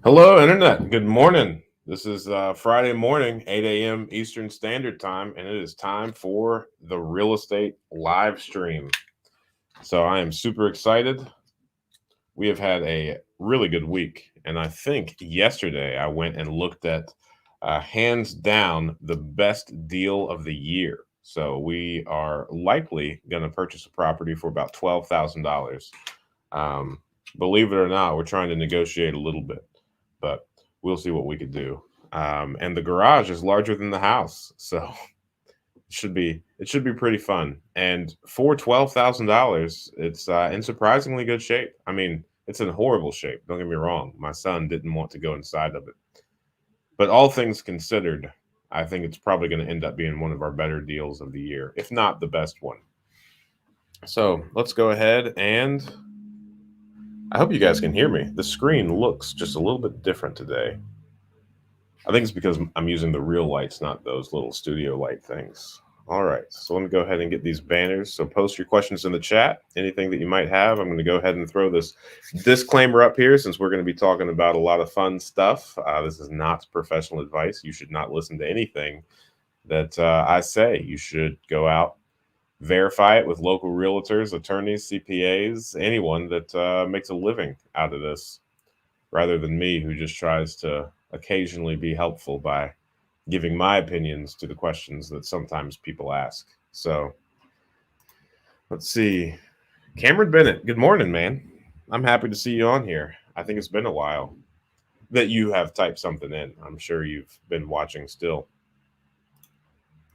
Hello, Internet. Good morning. This is Friday morning, 8 a.m. Eastern Standard Time, and it is time for the real estate live stream. So I am super excited. We have had a really good week, and I think yesterday I went and looked at hands down the best deal of the year. So we are likely going to purchase a property for about $12,000. Um, Believe it or not, we're trying to negotiate a little bit, but we'll see what we could do. And the garage is larger than the house, so it should be pretty fun. And for $12,000, it's in surprisingly good shape. I mean, it's in horrible shape. Don't get me wrong. My son didn't want to go inside of it, but all things considered, I think it's probably going to end up being one of our better deals of the year, if not the best one. So let's go ahead and I hope you guys can hear me. The screen looks just a little bit different today. I think it's because I'm using the real lights, not those little studio light things. All right, so let me go ahead and get these banners. So post your questions in the chat, anything that you might have. I'm going to go ahead and throw this disclaimer up here since we're going to be talking about a lot of fun stuff. This is not professional advice. You should not listen to anything that I say. You should go out, verify it with local realtors, attorneys, CPAs, anyone that makes a living out of this, rather than me who just tries to occasionally be helpful by giving my opinions to the questions that sometimes people ask. So let's see. Cameron Bennett, good morning, man. I'm happy to see you on here. I think it's been a while that you have typed something in. I'm sure you've been watching still.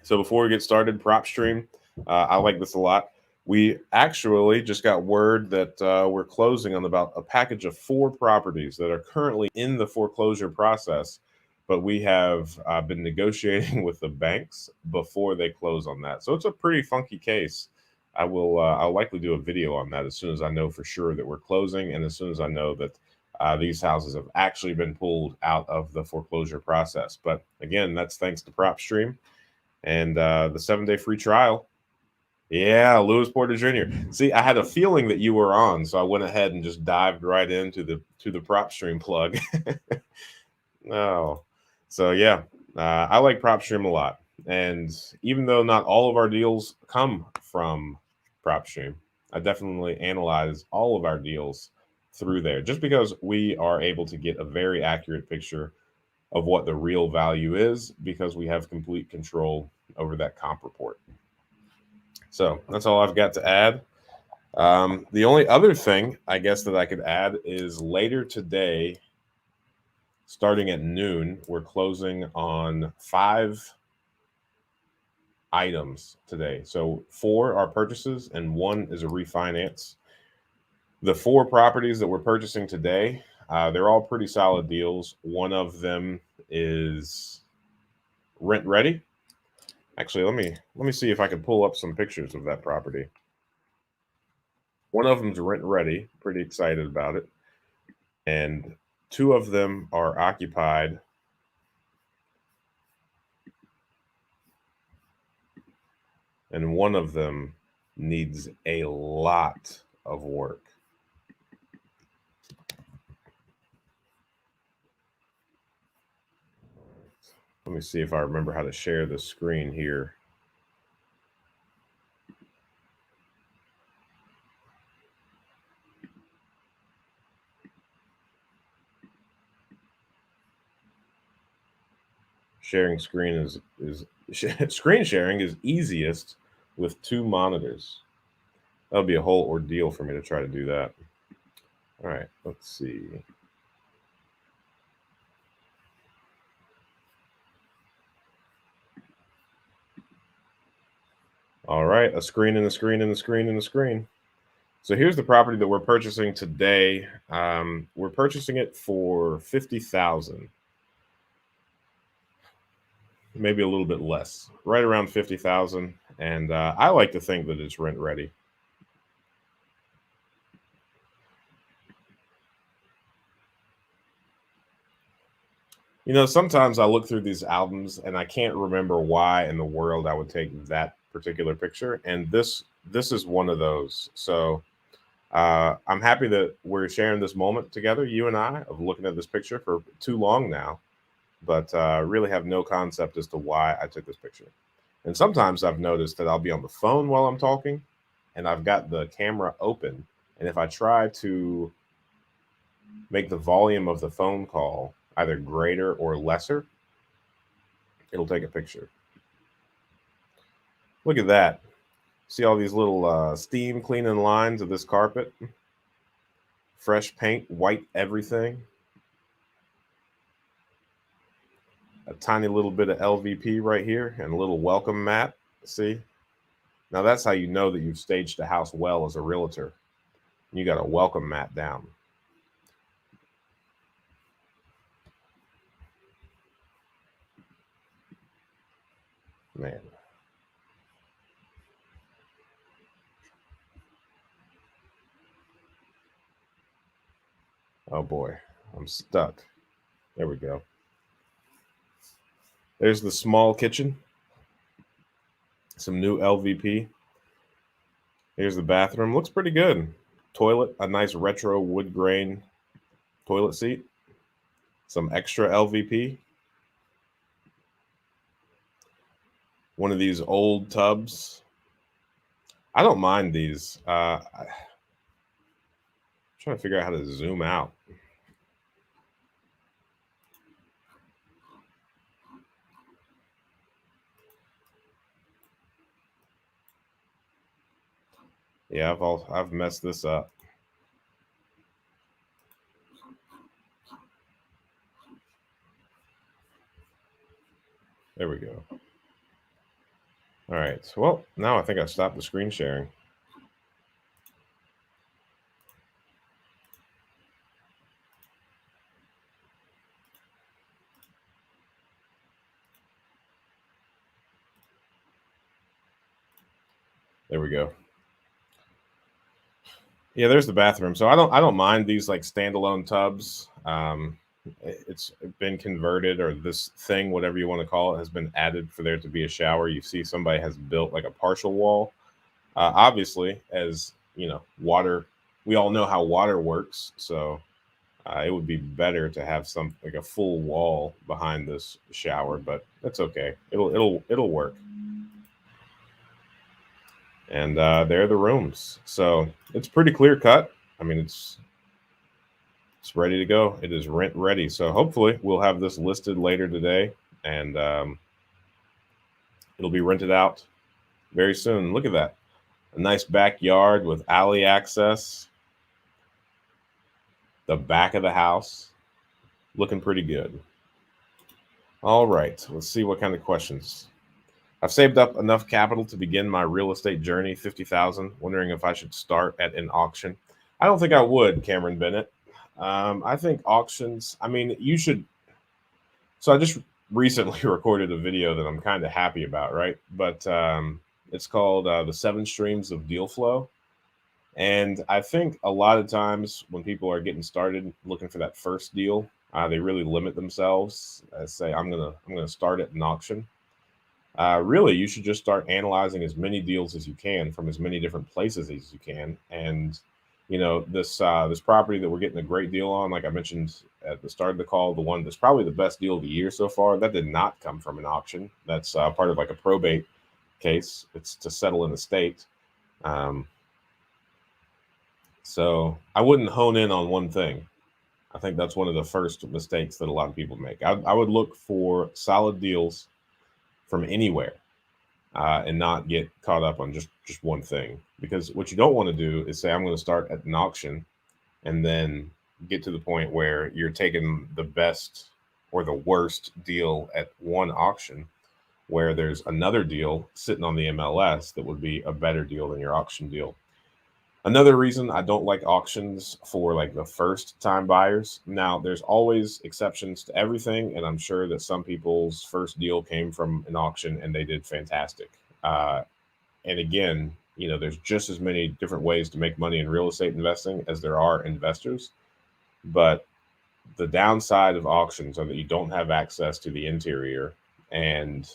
So before we get started, prop stream. I like this a lot. We actually just got word that we're closing on about a package of 4 properties that are currently in the foreclosure process, but we have been negotiating with the banks before they close on that. So it's a pretty funky case. I'll likely do a video on that as soon as I know for sure that we're closing, and as soon as I know that these houses have actually been pulled out of the foreclosure process. But again, that's thanks to PropStream and the 7-day free trial. Yeah, Lewis Porter Jr. See, I had a feeling that you were on, so I went ahead and just dived right into the PropStream plug. No, so yeah, I like PropStream a lot, and even though not all of our deals come from PropStream, I definitely analyze all of our deals through there, just because we are able to get a very accurate picture of what the real value is, because we have complete control over that comp report. So that's all I've got to add. The only other thing I guess that I could add is later today, starting at noon, we're closing on 5 items today. So 4 are purchases and 1 is a refinance. The 4 properties that we're purchasing today, they're all pretty solid deals. One of them is rent ready. Actually, let me see if I can pull up some pictures of that property. One of them's rent ready. Pretty excited about it. And 2 of them are occupied. And one of them needs a lot of work. Let me see if I remember how to share the screen here. Sharing screen is screen sharing is easiest with 2 monitors. That'll be a whole ordeal for me to try to do that. All right, let's see. All right, a screen and a screen and a screen and a screen. So here's the property that we're purchasing today. We're purchasing it for $50,000, maybe a little bit less, right around $50,000. And I like to think that it's rent ready. You know, sometimes I look through these albums and I can't remember why in the world I would take that particular picture, and this is one of those. So I'm happy that we're sharing this moment together, you and I, of looking at this picture for too long now, but really have no concept as to why I took this picture. And sometimes I've noticed that I'll be on the phone while I'm talking and I've got the camera open. And if I try to make the volume of the phone call either greater or lesser, it'll take a picture. Look at that. See all these little steam cleaning lines of this carpet? Fresh paint, white everything. A tiny little bit of LVP right here and a little welcome mat. See? Now that's how you know that you've staged a house well as a realtor. You got a welcome mat down. Man. Oh boy, I'm stuck. There we go. There's the small kitchen. Some new LVP. Here's the bathroom. Looks pretty good. Toilet, a nice retro wood grain toilet seat. Some extra LVP. One of these old tubs. I don't mind these. I'm trying to figure out how to zoom out. Yeah, I've messed this up. There we go. All right. Well, now I think I stopped the screen sharing. There we go. Yeah, there's the bathroom. So I don't mind these like standalone tubs. It's been converted, or this thing, whatever you want to call it, has been added for there to be a shower. You see somebody has built like a partial wall. Obviously, as you know, water. We all know how water works, so it would be better to have some like a full wall behind this shower, but that's okay. It'll work. And there are the rooms. So it's pretty clear cut. I mean, it's ready to go. It is rent ready. So hopefully we'll have this listed later today, and it'll be rented out very soon. Look at that. A nice backyard with alley access. The back of the house looking pretty good. All right, let's see what kind of questions. I've saved up enough capital to begin my real estate journey, 50,000, wondering if I should start at an auction. I don't think I would, Cameron Bennett. I think auctions, I mean, you should. So I just recently recorded a video that I'm kind of happy about, right? But it's called The Seven Streams of Deal Flow. And I think a lot of times when people are getting started looking for that first deal, they really limit themselves. Say, I'm gonna start at an auction. Really, you should just start analyzing as many deals as you can from as many different places as you can. And you know, this property that we're getting a great deal on, like I mentioned at the start of the call, the one that's probably the best deal of the year so far, that did not come from an auction. That's part of like a probate case. It's to settle in the state. Um, so I wouldn't hone in on one thing. I think that's one of the first mistakes that a lot of people make. I would look for solid deals from anywhere, and not get caught up on just one thing. Because what you don't want to do is say I'm going to start at an auction and then get to the point where you're taking the best or the worst deal at one auction, where there's another deal sitting on the MLS that would be a better deal than your auction deal. Another reason I don't like auctions for like the first time buyers. Now, there's always exceptions to everything, and I'm sure that some people's first deal came from an auction and they did fantastic. And again, you know, there's just as many different ways to make money in real estate investing as there are investors. But the downside of auctions are that you don't have access to the interior, and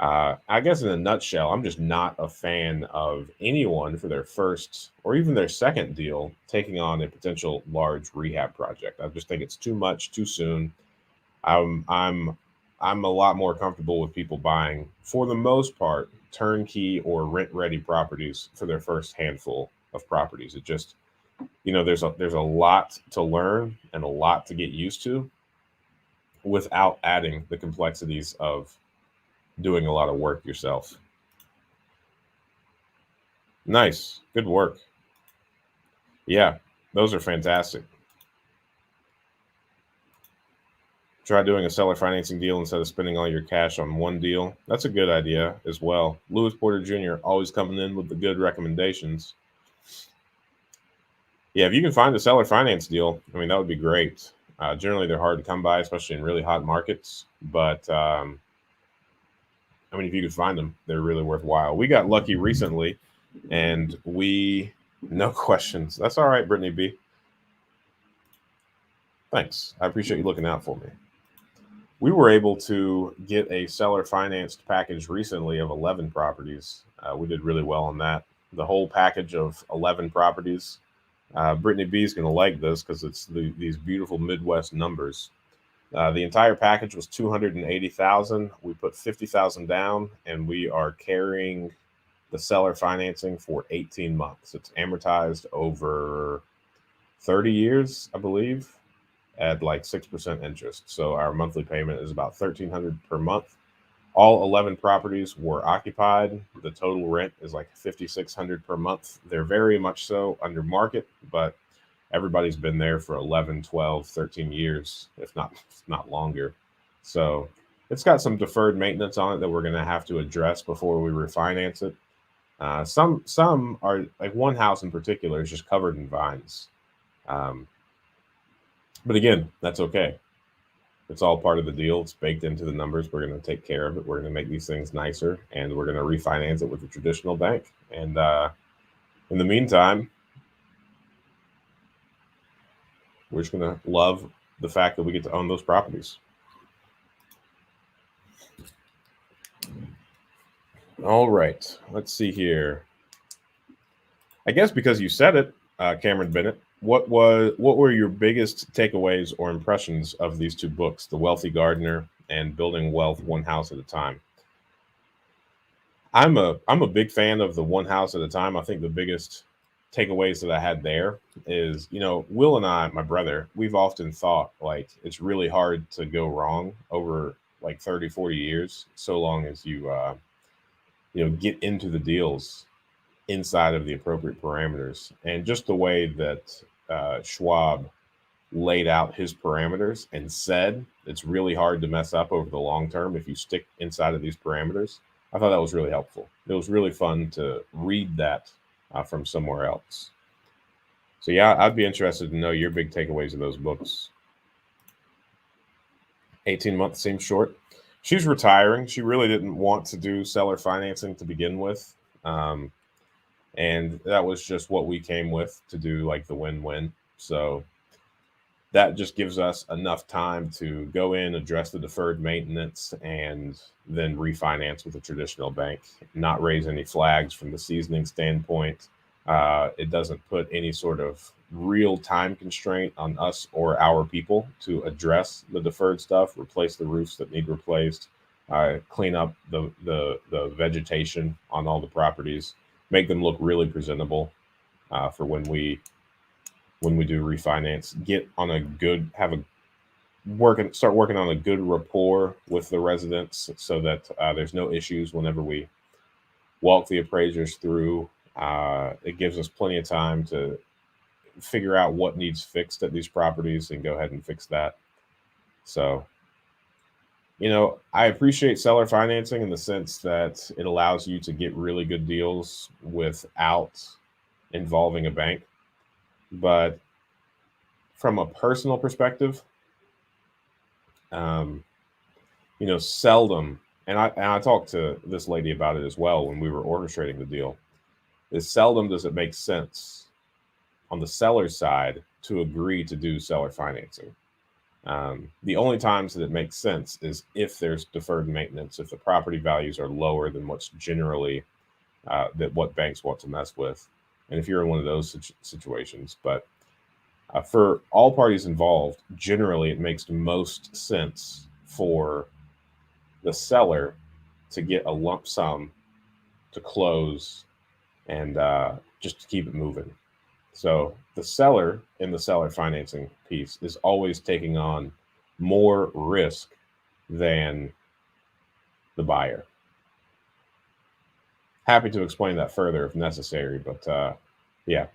I guess in a nutshell, I'm just not a fan of anyone for their first or even their second deal taking on a potential large rehab project. I just think it's too much too soon. I'm I'm I'm a lot more comfortable with people buying, for the most part, turnkey or rent ready properties for their first handful of properties. It just, there's a lot to learn and a lot to get used to without adding the complexities of doing a lot of work yourself. Nice. Good work. Yeah, those are fantastic. Try doing a seller financing deal instead of spending all your cash on one deal. That's a good idea as well. Lewis Porter Jr. always coming in with the good recommendations. Yeah, if you can find a seller finance deal, I mean, that would be great. Generally, they're hard to come by, especially in really hot markets. But I mean, if you could find them, they're really worthwhile. We got lucky recently, and no questions. That's all right, Brittany B. Thanks. I appreciate you looking out for me. We were able to get a seller financed package recently of 11 properties. We did really well on that. The whole package of 11 properties. Brittany B is going to like this because it's these beautiful Midwest numbers. The entire package was 280,000. We put 50,000 down, and we are carrying the seller financing for 18 months. It's amortized over 30 years, I believe, at like 6% interest. So our monthly payment is about 1,300 per month. All 11 properties were occupied. The total rent is like 5,600 per month. They're very much so under market, but everybody's been there for 11, 12, 13 years, if not longer. So it's got some deferred maintenance on it that we're going to have to address before we refinance it. Some are, like one house in particular is just covered in vines. Um, but again, that's okay. It's all part of the deal. It's baked into the numbers. We're going to take care of it. We're going to make these things nicer, and we're going to refinance it with a traditional bank. And in the meantime, we're just going to love the fact that we get to own those properties. All right. Let's see here. I guess because you said it, Cameron Bennett, what were your biggest takeaways or impressions of these two books, The Wealthy Gardener and Building Wealth One House at a Time? I'm a big fan of the One House at a Time. I think the biggest takeaways that I had there is, Will and I, my brother, we've often thought like it's really hard to go wrong over like 30, 40 years, so long as you get into the deals inside of the appropriate parameters. And just the way that Schwab laid out his parameters and said it's really hard to mess up over the long term if you stick inside of these parameters. I thought that was really helpful. It was really fun to read that from somewhere else. So yeah, I'd be interested to know your big takeaways of those books. 18 months seems short. She's retiring. She really didn't want to do seller financing to begin with. And that was just what we came with to do, like the win-win. So that just gives us enough time to go in, address the deferred maintenance, and then refinance with a traditional bank, not raise any flags from the seasoning standpoint. It doesn't put any sort of real time constraint on us or our people to address the deferred stuff, replace the roofs that need replaced, clean up the vegetation on all the properties, make them look really presentable for when we do refinance. Start working on a good rapport with the residents so that there's no issues whenever we walk the appraisers through. It gives us plenty of time to figure out what needs fixed at these properties and go ahead and fix that. So, I appreciate seller financing in the sense that it allows you to get really good deals without involving a bank. But from a personal perspective, seldom, and I talked to this lady about it as well when we were orchestrating the deal, is seldom does it make sense on the seller's side to agree to do seller financing. The only times that it makes sense is if there's deferred maintenance, if the property values are lower than what's generally that what banks want to mess with, and if you're in one of those situations. But for all parties involved, generally it makes most sense for the seller to get a lump sum to close and just to keep it moving. So the seller in the seller financing piece is always taking on more risk than the buyer. Happy to explain that further if necessary, but yeah,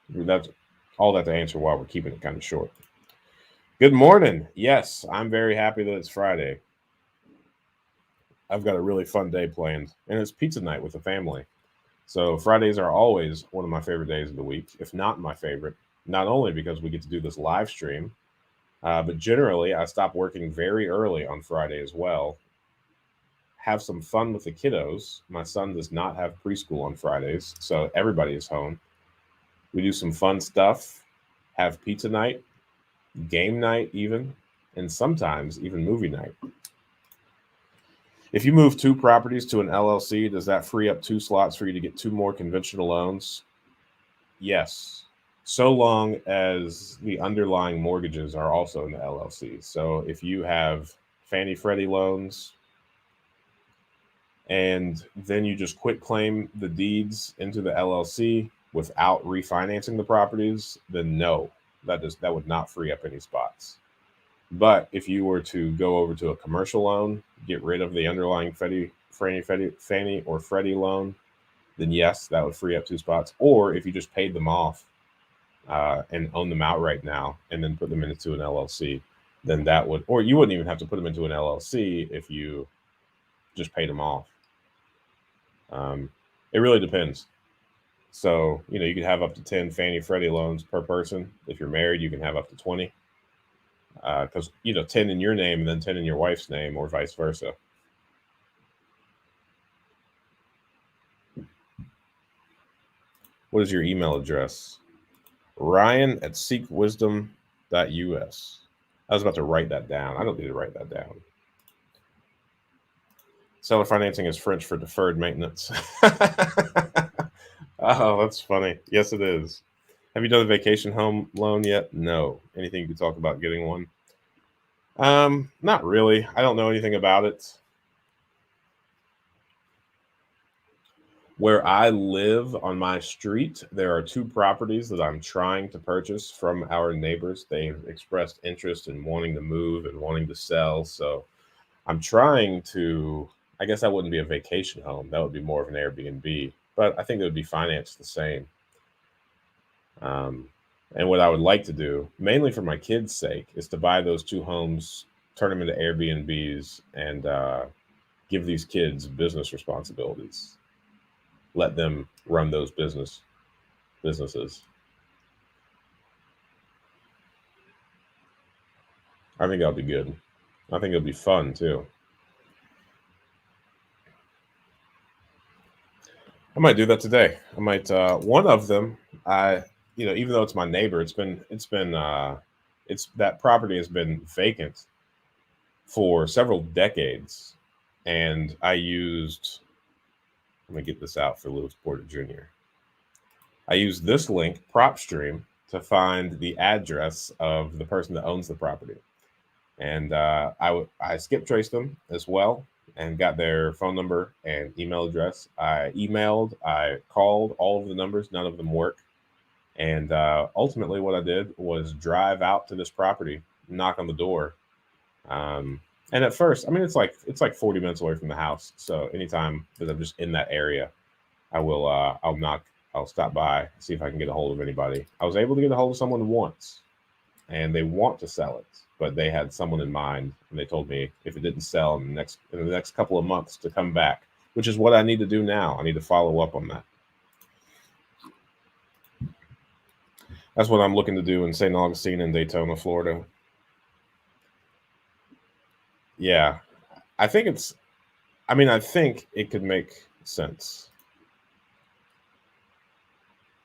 that's all that to answer why we're keeping it kind of short. Good morning. Yes, I'm very happy that it's Friday. I've got a really fun day planned, and it's pizza night with the family. So Fridays are always one of my favorite days of the week, if not my favorite. Not only because we get to do this live stream, but generally I stop working very early on Friday as well. Have some fun with the kiddos. My son does not have preschool on Fridays, so everybody is home. We do some fun stuff, have pizza night, game night, even, and sometimes even movie night. If you move 2 properties to an LLC, does that free up 2 slots for you to get 2 more conventional loans? Yes, so long as the underlying mortgages are also in the LLC. So if you have Fannie Freddie loans and then you just quit claim the deeds into the LLC without refinancing the properties, then no, that would not free up any spots. But if you were to go over to a commercial loan, get rid of the underlying Fannie or Freddie loan, then yes, that would free up 2 spots. Or if you just paid them off and own them outright now and then put them into an LLC, then that would, or you wouldn't even have to put them into an LLC if you just paid them off. It really depends. So, you could have up to 10 Fannie Freddie loans per person. If you're married, you can have up to 20. Because 10 in your name and then 10 in your wife's name, or vice versa. What is your email address? Ryan@seekwisdom.us. I was about to write that down. I don't need to write that down. Seller financing is French for deferred maintenance. Oh, that's funny. Yes, it is. Have you done a vacation home loan yet? No. Anything you could talk about getting one? Not really. I don't know anything about it. Where I live on my street, there are 2 properties that I'm trying to purchase from our neighbors. They've expressed interest in wanting to move and wanting to sell. So I'm trying to, I guess that wouldn't be a vacation home. That would be more of an Airbnb, but I think it would be financed the same. And what I would like to do, mainly for my kids' sake, is to buy those 2 homes, turn them into Airbnbs, and give these kids business responsibilities. Let them run those businesses. I think that'll be good. I think it'll be fun too. I might do that today. I might one of them. Even though it's my neighbor, it's that property has been vacant for several decades, and I used. Let me get this out for Lewis Porter Jr. I used this link, PropStream, to find the address of the person that owns the property, and I skip traced them as well and got their phone number and email address. I emailed, I called all of the numbers, none of them work. And ultimately, what I did was drive out to this property, knock on the door. And at first, I mean, it's like 40 minutes away from the house. So anytime that I'm just in that area, I'll knock, I'll stop by, see if I can get a hold of anybody. I was able to get a hold of someone once, and they want to sell it, but they had someone in mind, and they told me if it didn't sell in the next couple of months to come back, which is what I need to do now. I need to follow up on that. That's what I'm looking to do in St. Augustine and Daytona, Florida. Yeah, I think I think it could make sense.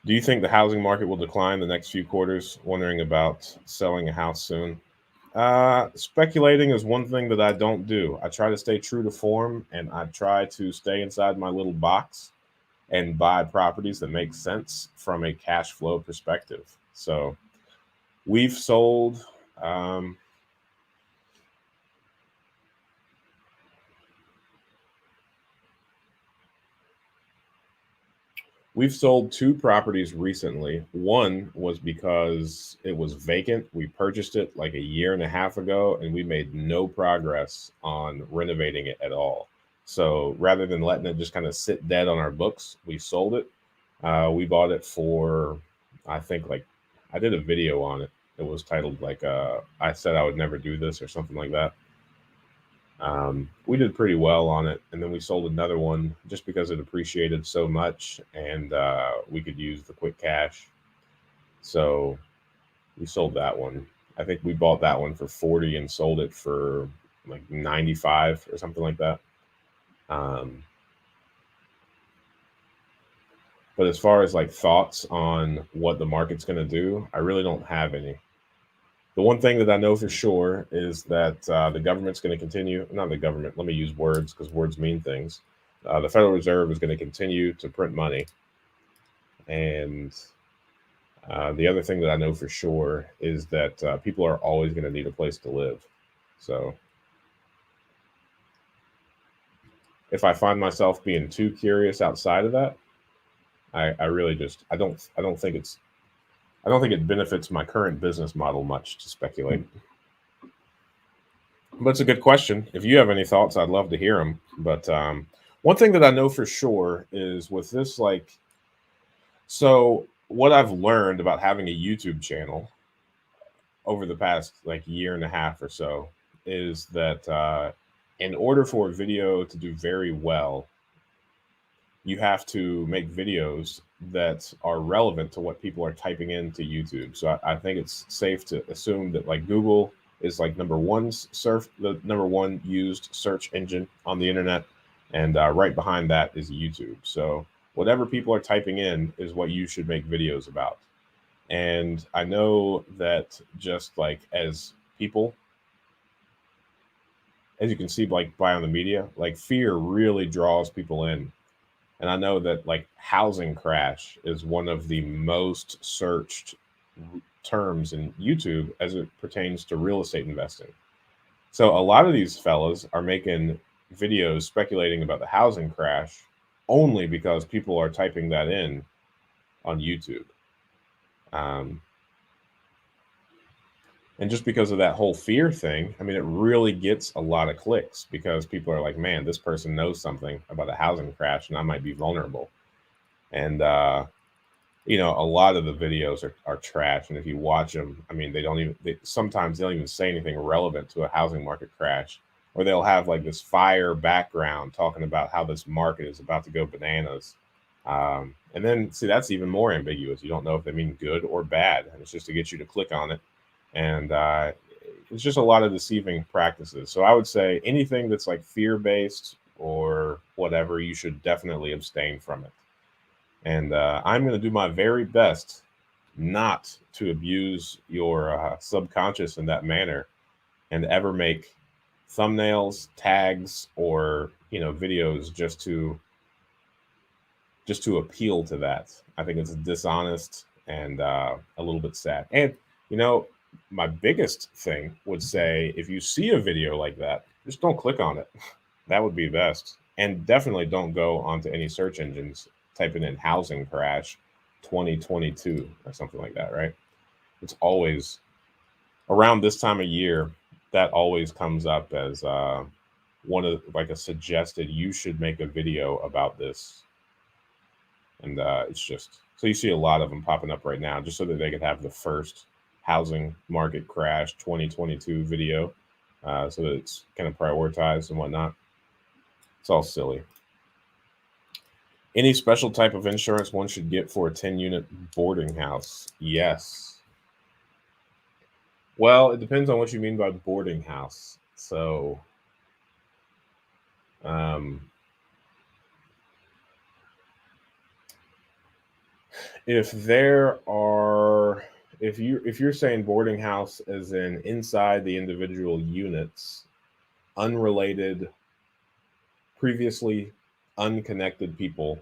Do you think the housing market will decline the next few quarters? Wondering about selling a house soon. Speculating is one thing that I don't do. I try to stay true to form, and I try to stay inside my little box and buy properties that make sense from a cash flow perspective. So we've sold um, we've sold two properties recently. One was because it was vacant. We purchased it like a year and a half ago, and we made no progress on renovating it at all. So rather than letting it just kind of sit dead on our books, we sold it. We bought it for, I think, like, I did a video on it. It was titled, like, I said I would never do this or something like that. We did pretty well on it, and then we sold another one just because it appreciated so much, and we could use the quick cash. So we sold that one. I think we bought that one for 40 and sold it for like 95 or something like that. Um, but as far as like thoughts on what the market's going to do, I really don't have any. The one thing that I know for sure is that the government's going to continue, not the government, let me use words because words mean things. The Federal Reserve is going to continue to print money. And the other thing that I know for sure is that people are always going to need a place to live. So if I find myself being too curious outside of that, I really just I don't think it benefits my current business model much to speculate. But it's a good question. If you have any thoughts, I'd love to hear them. But one thing that I know for sure is with this, like, so what I've learned about having a YouTube channel over the past like year and a half or so is that in order for a video to do very well, you have to make videos that are relevant to what people are typing into YouTube. So I think it's safe to assume that like Google is like the number one used search engine on the internet, and right behind that is YouTube. So whatever people are typing in is what you should make videos about. And I know that just like as people, as you can see, like by on the media, like fear really draws people in. And I know that like housing crash is one of the most searched terms in YouTube as it pertains to real estate investing. So a lot of these fellas are making videos speculating about the housing crash only because people are typing that in on YouTube. Um, and just because of that whole fear thing, I mean, it really gets a lot of clicks because people are like, man, this person knows something about a housing crash and I might be vulnerable. And a lot of the videos are trash, and if you watch them, I mean, sometimes they don't even say anything relevant to a housing market crash, or they'll have like this fire background talking about how this market is about to go bananas. And then see, that's even more ambiguous. You don't know if they mean good or bad, and it's just to get you to click on it. And it's just a lot of deceiving practices. So I would say anything that's like fear based or whatever, you should definitely abstain from it. And I'm going to do my very best not to abuse your subconscious in that manner and ever make thumbnails, tags, or videos just to appeal to that. I think it's dishonest and a little bit sad. And you know, my biggest thing would say if you see a video like that, just don't click on it. That would be best. And definitely don't go onto any search engines typing in housing crash 2022 or something like that, right? It's always around this time of year that always comes up as one of like a suggested you should make a video about this. And it's just so you see a lot of them popping up right now just so that they could have the first housing market crash 2022 video so that it's kind of prioritized and whatnot. It's all silly. Any special type of insurance one should get for a 10-unit boarding house? Yes. Well, it depends on what you mean by boarding house. So, um, if there are, if you're saying boarding house as in inside the individual units, unrelated, previously unconnected people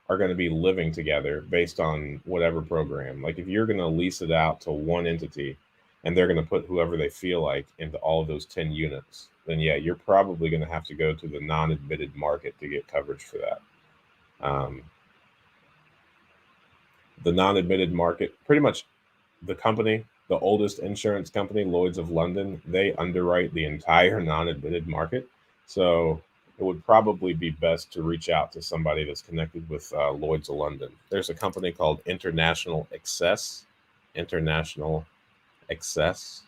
are going to be living together based on whatever program. Like if you're going to lease it out to one entity and they're going to put whoever they feel like into all of those 10 units, then yeah, you're probably going to have to go to the non-admitted market to get coverage for that. The non-admitted market, pretty much the company, the oldest insurance company, Lloyd's of London, they underwrite the entire non-admitted market. So it would probably be best to reach out to somebody that's connected with Lloyd's of London. There's a company called International Excess. International Excess.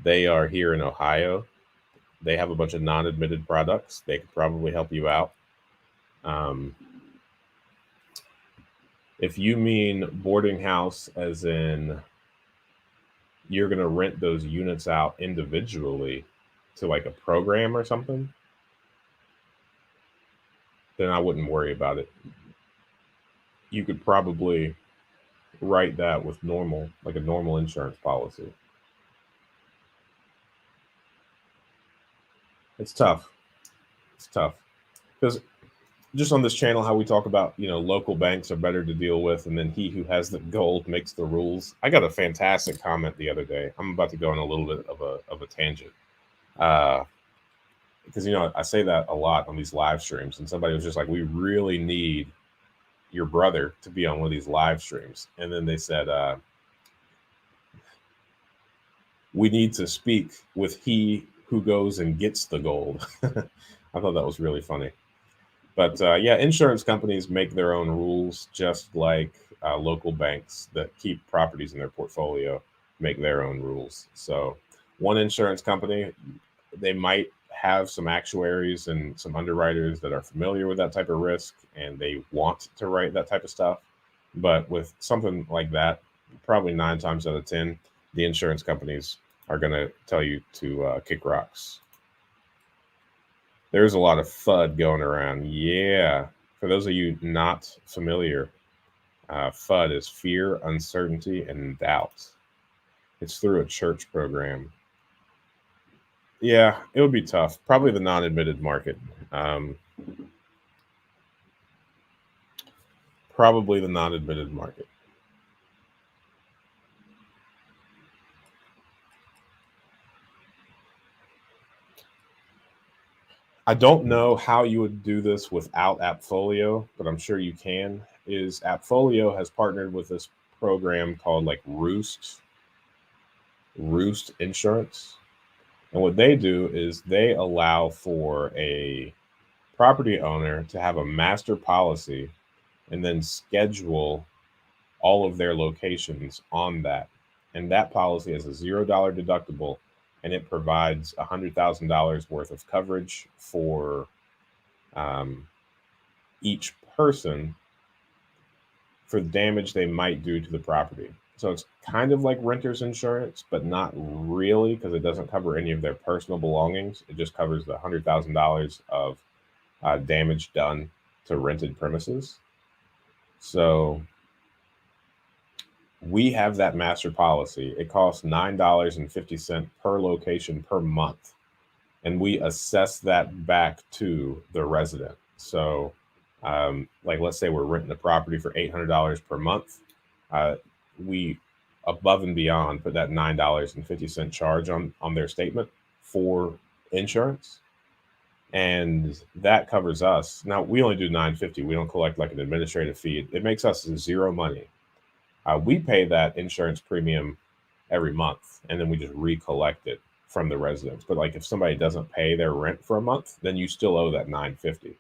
They are here in Ohio. They have a bunch of non-admitted products. They could probably help you out. If you mean boarding house as in you're going to rent those units out individually to like a program or something, then I wouldn't worry about it. You could probably write that with normal, like a normal insurance policy. It's tough. It's tough because just on this channel, how we talk about, local banks are better to deal with, and then he who has the gold makes the rules. I got a fantastic comment the other day. I'm about to go on a little bit of a tangent. Because I say that a lot on these live streams, and somebody was just like, we really need your brother to be on one of these live streams. And then they said, we need to speak with he who goes and gets the gold. I thought that was really funny. But yeah, insurance companies make their own rules, just like local banks that keep properties in their portfolio make their own rules. So one insurance company, they might have some actuaries and some underwriters that are familiar with that type of risk, and they want to write that type of stuff. But with something like that, probably 9 times out of 10, the insurance companies are going to tell you to kick rocks. There's a lot of FUD going around. Yeah. For those of you not familiar, FUD is fear, uncertainty, and doubt. It's through a church program. Yeah, it would be tough. Probably the non-admitted market. Probably the non-admitted market. I don't know how you would do this without Appfolio, but I'm sure you can. Is Appfolio has partnered with this program called like Roost Insurance. And what they do is they allow for a property owner to have a master policy and then schedule all of their locations on that. And that policy has a $0 deductible, and it provides $100,000 worth of coverage for each person for the damage they might do to the property. So it's kind of like renter's insurance, but not really, because it doesn't cover any of their personal belongings. It just covers the $100,000 of damage done to rented premises. So we have that master policy. It costs $9.50 per location per month, and we assess that back to the resident. So, like, let's say we're renting a property for $800 per month. We, above and beyond, put that $9.50 charge on their statement for insurance, and that covers us. Now we only do $9.50. We don't collect like an administrative fee. It makes us zero money. We pay that insurance premium every month, and then we just recollect it from the residents. But like if somebody doesn't pay their rent for a month, then you still owe that $9.50.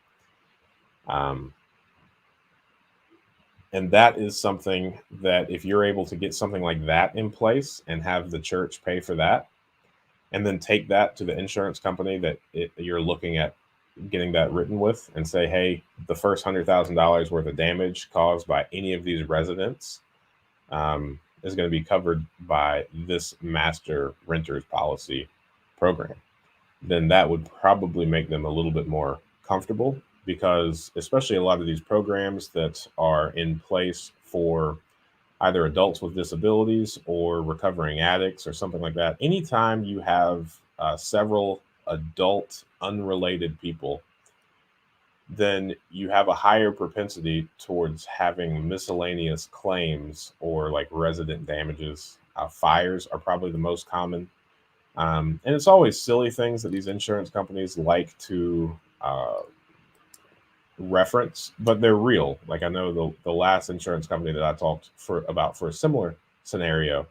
And that is something that if you're able to get something like that in place and have the church pay for that, and then take that to the insurance company that you're looking at getting that written with and say, hey, the first $100,000 worth of damage caused by any of these residents is going to be covered by this master renters policy program, then that would probably make them a little bit more comfortable, because especially a lot of these programs that are in place for either adults with disabilities or recovering addicts or something like that. Anytime you have several adult unrelated people, then you have a higher propensity towards having miscellaneous claims or like resident damages. Fires are probably the most common. And it's always silly things that these insurance companies like to reference, but they're real. Like I know the last insurance company that I talked for a similar scenario,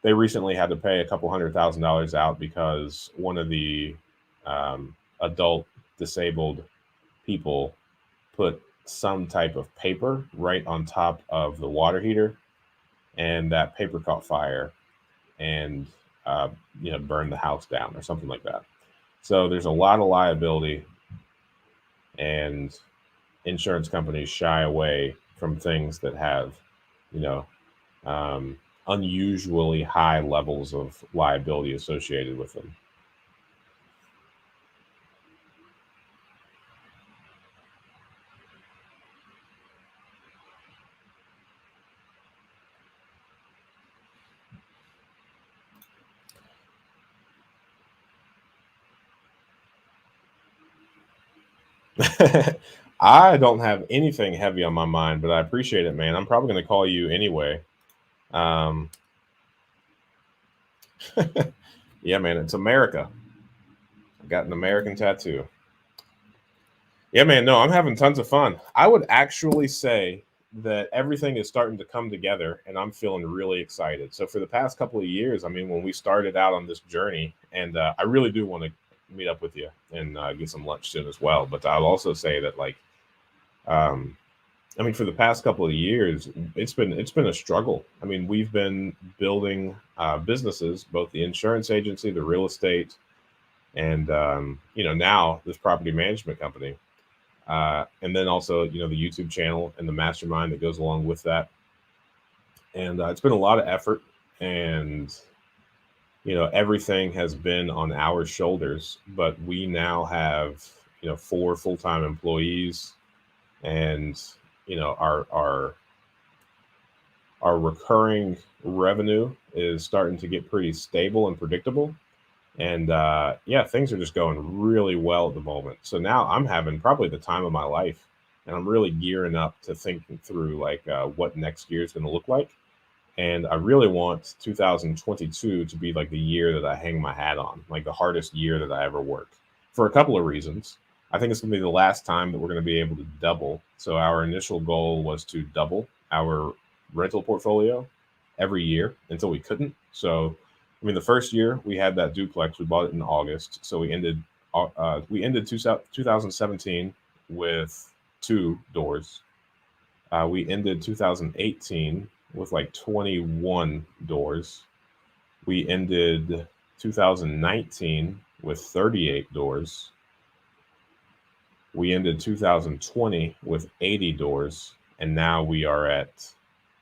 they recently had to pay a couple $100,000 out because one of the adult disabled people put some type of paper right on top of the water heater, and that paper caught fire and uh, burned the house down or something like that. So there's a lot of liability, and insurance companies shy away from things that have, you know, um, unusually high levels of liability associated with them. I don't have anything heavy on my mind, but I appreciate it, man. I'm probably going to call you anyway. Um, yeah, man, it's America. I got an American tattoo. Yeah, man. No, I'm having tons of fun. I would actually say that everything is starting to come together, and I'm feeling really excited. So for the past couple of years, I mean, when we started out on this journey, and I really do want to meet up with you and get some lunch soon as well. But I'll also say that, like, um, I mean, for the past couple of years, it's been a struggle. I mean, we've been building businesses, both the insurance agency, the real estate, and now this property management company, and then also the YouTube channel and the mastermind that goes along with that. And it's been a lot of effort, and everything has been on our shoulders. But we now have 4 full-time employees, and our recurring revenue is starting to get pretty stable and predictable. And yeah, things are just going really well at the moment. So now I'm having probably the time of my life, and I'm really gearing up to thinking through like what next year is going to look like. And I really want 2022 to be like the year that I hang my hat on, like the hardest year that I ever worked, for a couple of reasons. I think it's going to be the last time that we're going to be able to double. So our initial goal was to double our rental portfolio every year until we couldn't. So I mean, the first year we had that duplex, we bought it in August. So we ended 2017 with 2 doors. We ended 2018 with like 21 doors. We ended 2019 with 38 doors. We ended 2020 with 80 doors, and now we are at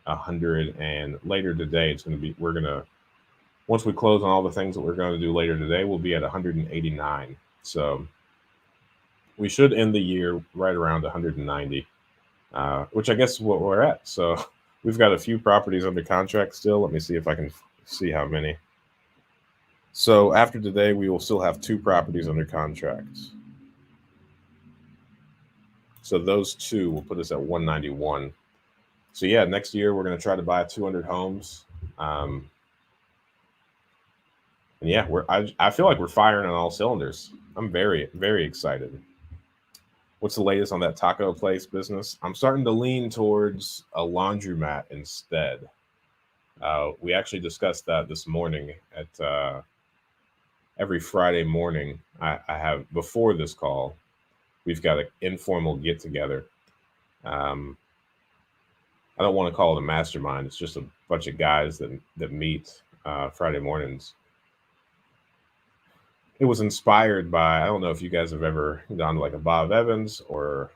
100. And later today, we're going to, once we close on all the things that we're going to do later today, we'll be at 189. So we should end the year right around 190, which I guess is what we're at. So we've got a few properties under contract still. Let me see if I can see how many. So after today, we will still have 2 properties under contract. So those 2 will put us at 191. So yeah, next year we're going to try to buy 200 homes. And yeah, I feel like we're firing on all cylinders. I'm very, very excited. What's the latest on that taco place business? I'm starting to lean towards a laundromat instead. We actually discussed that this morning at every Friday morning. I have, before this call, we've got an informal get together. Um, I don't want to call it a mastermind. It's just a bunch of guys that meet Friday mornings. It was inspired by, I don't know if you guys have ever gone to like a Bob Evans or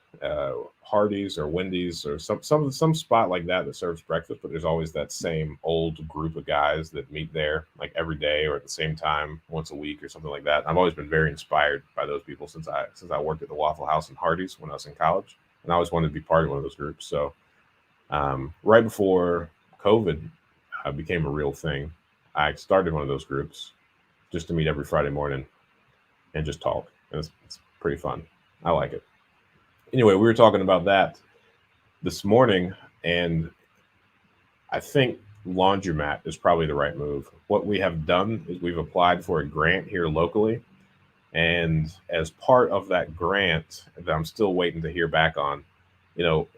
Hardee's or Wendy's or some spot like that that serves breakfast, but there's always that same old group of guys that meet there like every day or at the same time once a week or something like that. I've always been very inspired by those people since I worked at the Waffle House and Hardee's when I was in college, and I always wanted to be part of one of those groups. So right before COVID became a real thing, I started one of those groups just to meet every Friday morning and just talk. And it's pretty fun. I like it. Anyway, we were talking about that this morning, and I think laundromat is probably the right move. What we have done is we've applied for a grant here locally, and as part of that grant that I'm still waiting to hear back on, you know,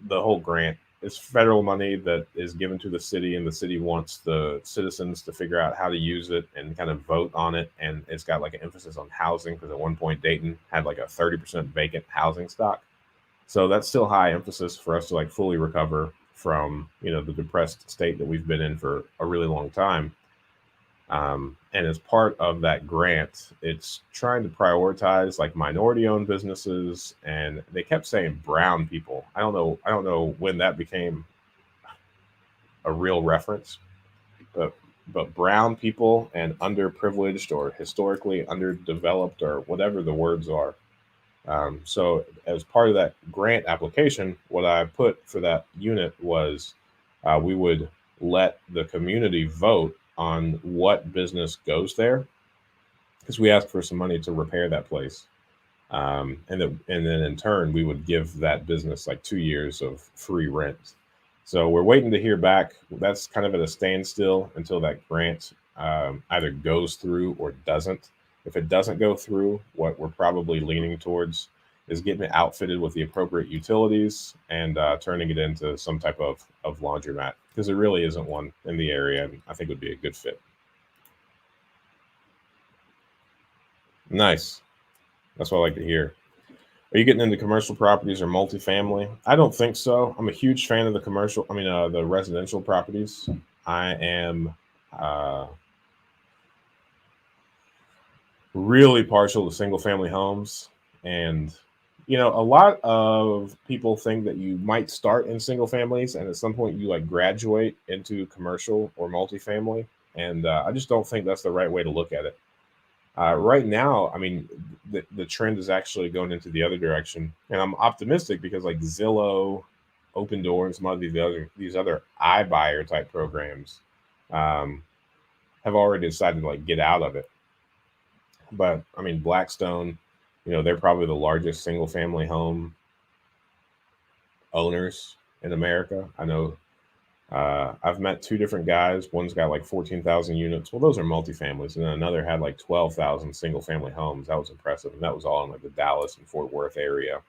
the whole grant is federal money that is given to the city, and the city wants the citizens to figure out how to use it and kind of vote on it. And it's got like an emphasis on housing because at one point Dayton had like a 30% vacant housing stock. So that's still high emphasis for us to like fully recover from, the depressed state that we've been in for a really long time. And as part of that grant, it's trying to prioritize like minority owned businesses. And they kept saying brown people. I don't know. I don't know when that became a real reference, but brown people and underprivileged or historically underdeveloped or whatever the words are. So as part of that grant application, what I put for that unit was we would let the community vote on what business goes there because we asked for some money to repair that place. And then in turn, we would give that business like 2 years of free rent. So we're waiting to hear back. That's kind of at a standstill until that grant either goes through or doesn't. If it doesn't go through, what we're probably leaning towards is getting it outfitted with the appropriate utilities and turning it into some type of laundromat because there really isn't one in the area. And I think it would be a good fit. Nice. That's what I like to hear. Are you getting into commercial properties or multifamily? I don't think so. I'm a huge fan of the the residential properties. I am uh, really partial to single family homes. And, a lot of people think that you might start in single families and at some point you like graduate into commercial or multifamily. And I just don't think that's the right way to look at it. Right now, I mean, the trend is actually going into the other direction, and I'm optimistic because like Zillow, Open Door, and some of these other iBuyer type programs um, have already decided to like get out of it. But I mean, Blackstone, they're probably the largest single family home owners in America. I know I've met two different guys. One's got like 14,000 units. Well, those are multifamilies. And then another had like 12,000 single family homes. That was impressive. And that was all in like the Dallas and Fort Worth area.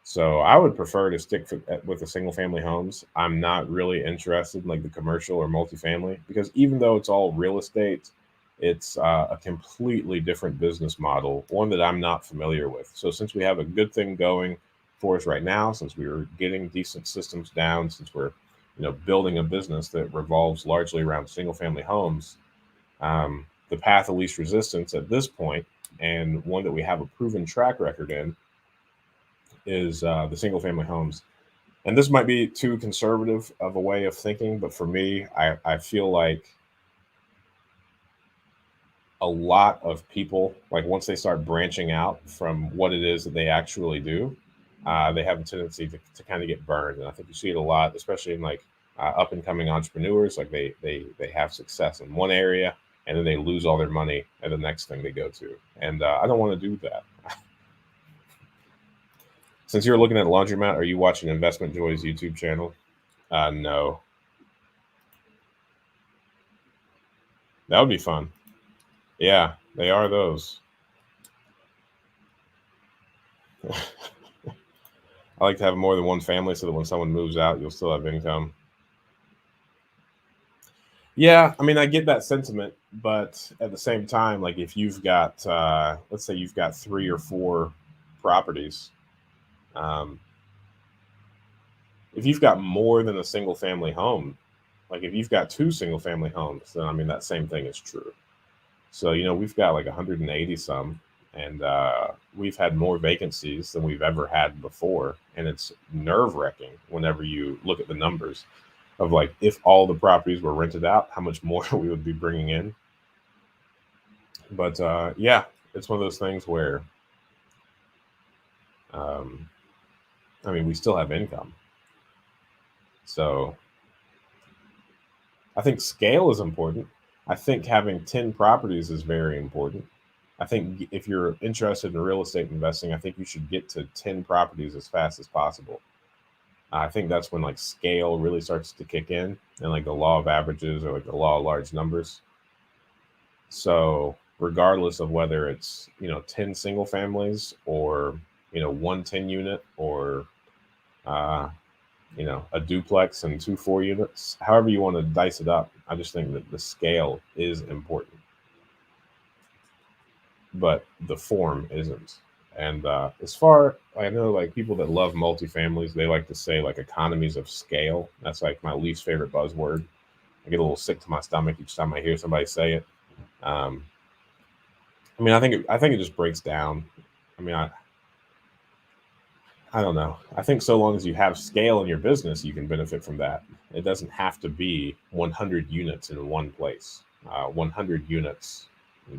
So I would prefer to stick with the single family homes. I'm not really interested in like the commercial or multifamily because even though it's all real estate, it's a completely different business model, one that I'm not familiar with. So since we have a good thing going for us right now, since we were getting decent systems down, since we're building a business that revolves largely around single family homes, the path of least resistance at this point, and one that we have a proven track record in, is the single family homes. And this might be too conservative of a way of thinking, but for me, I feel like a lot of people, like once they start branching out from what it is that they actually do, they have a tendency to kind of get burned. And I think you see it a lot, especially in like up and coming entrepreneurs. Like they have success in one area and then they lose all their money at the next thing they go to. And I don't want to do that. Since you're looking at laundromat, are you watching Investment Joy's YouTube channel? No. That would be fun. Yeah, they are those. I like to have more than one family so that when someone moves out, you'll still have income. Yeah, I mean, I get that sentiment, but at the same time, like if you've got, let's say you've got 3 or 4 properties, um, if you've got more than a single family home, like if you've got 2 single family homes, then I mean, that same thing is true. So, we've got like 180 some, and we've had more vacancies than we've ever had before. And it's nerve wracking whenever you look at the numbers of like if all the properties were rented out, how much more we would be bringing in. But yeah, it's one of those things where, um, I mean, we still have income. So I think scale is important. I think having 10 properties is very important. I think if you're interested in real estate investing, I think you should get to 10 properties as fast as possible. I think that's when like scale really starts to kick in, and like the law of averages or like the law of large numbers. So regardless of whether it's 10 single families or 1 10 unit or uh, a duplex and 2 4 units, however you want to dice it up, I just think that the scale is important, but the form isn't. And as far I know, like people that love multifamilies, they like to say like economies of scale. That's like my least favorite buzzword. I get a little sick to my stomach each time I hear somebody say it. Um, I mean, I think it just breaks down. I mean, I don't know. I think so long as you have scale in your business, you can benefit from that. It doesn't have to be 100 units in one place. 100 units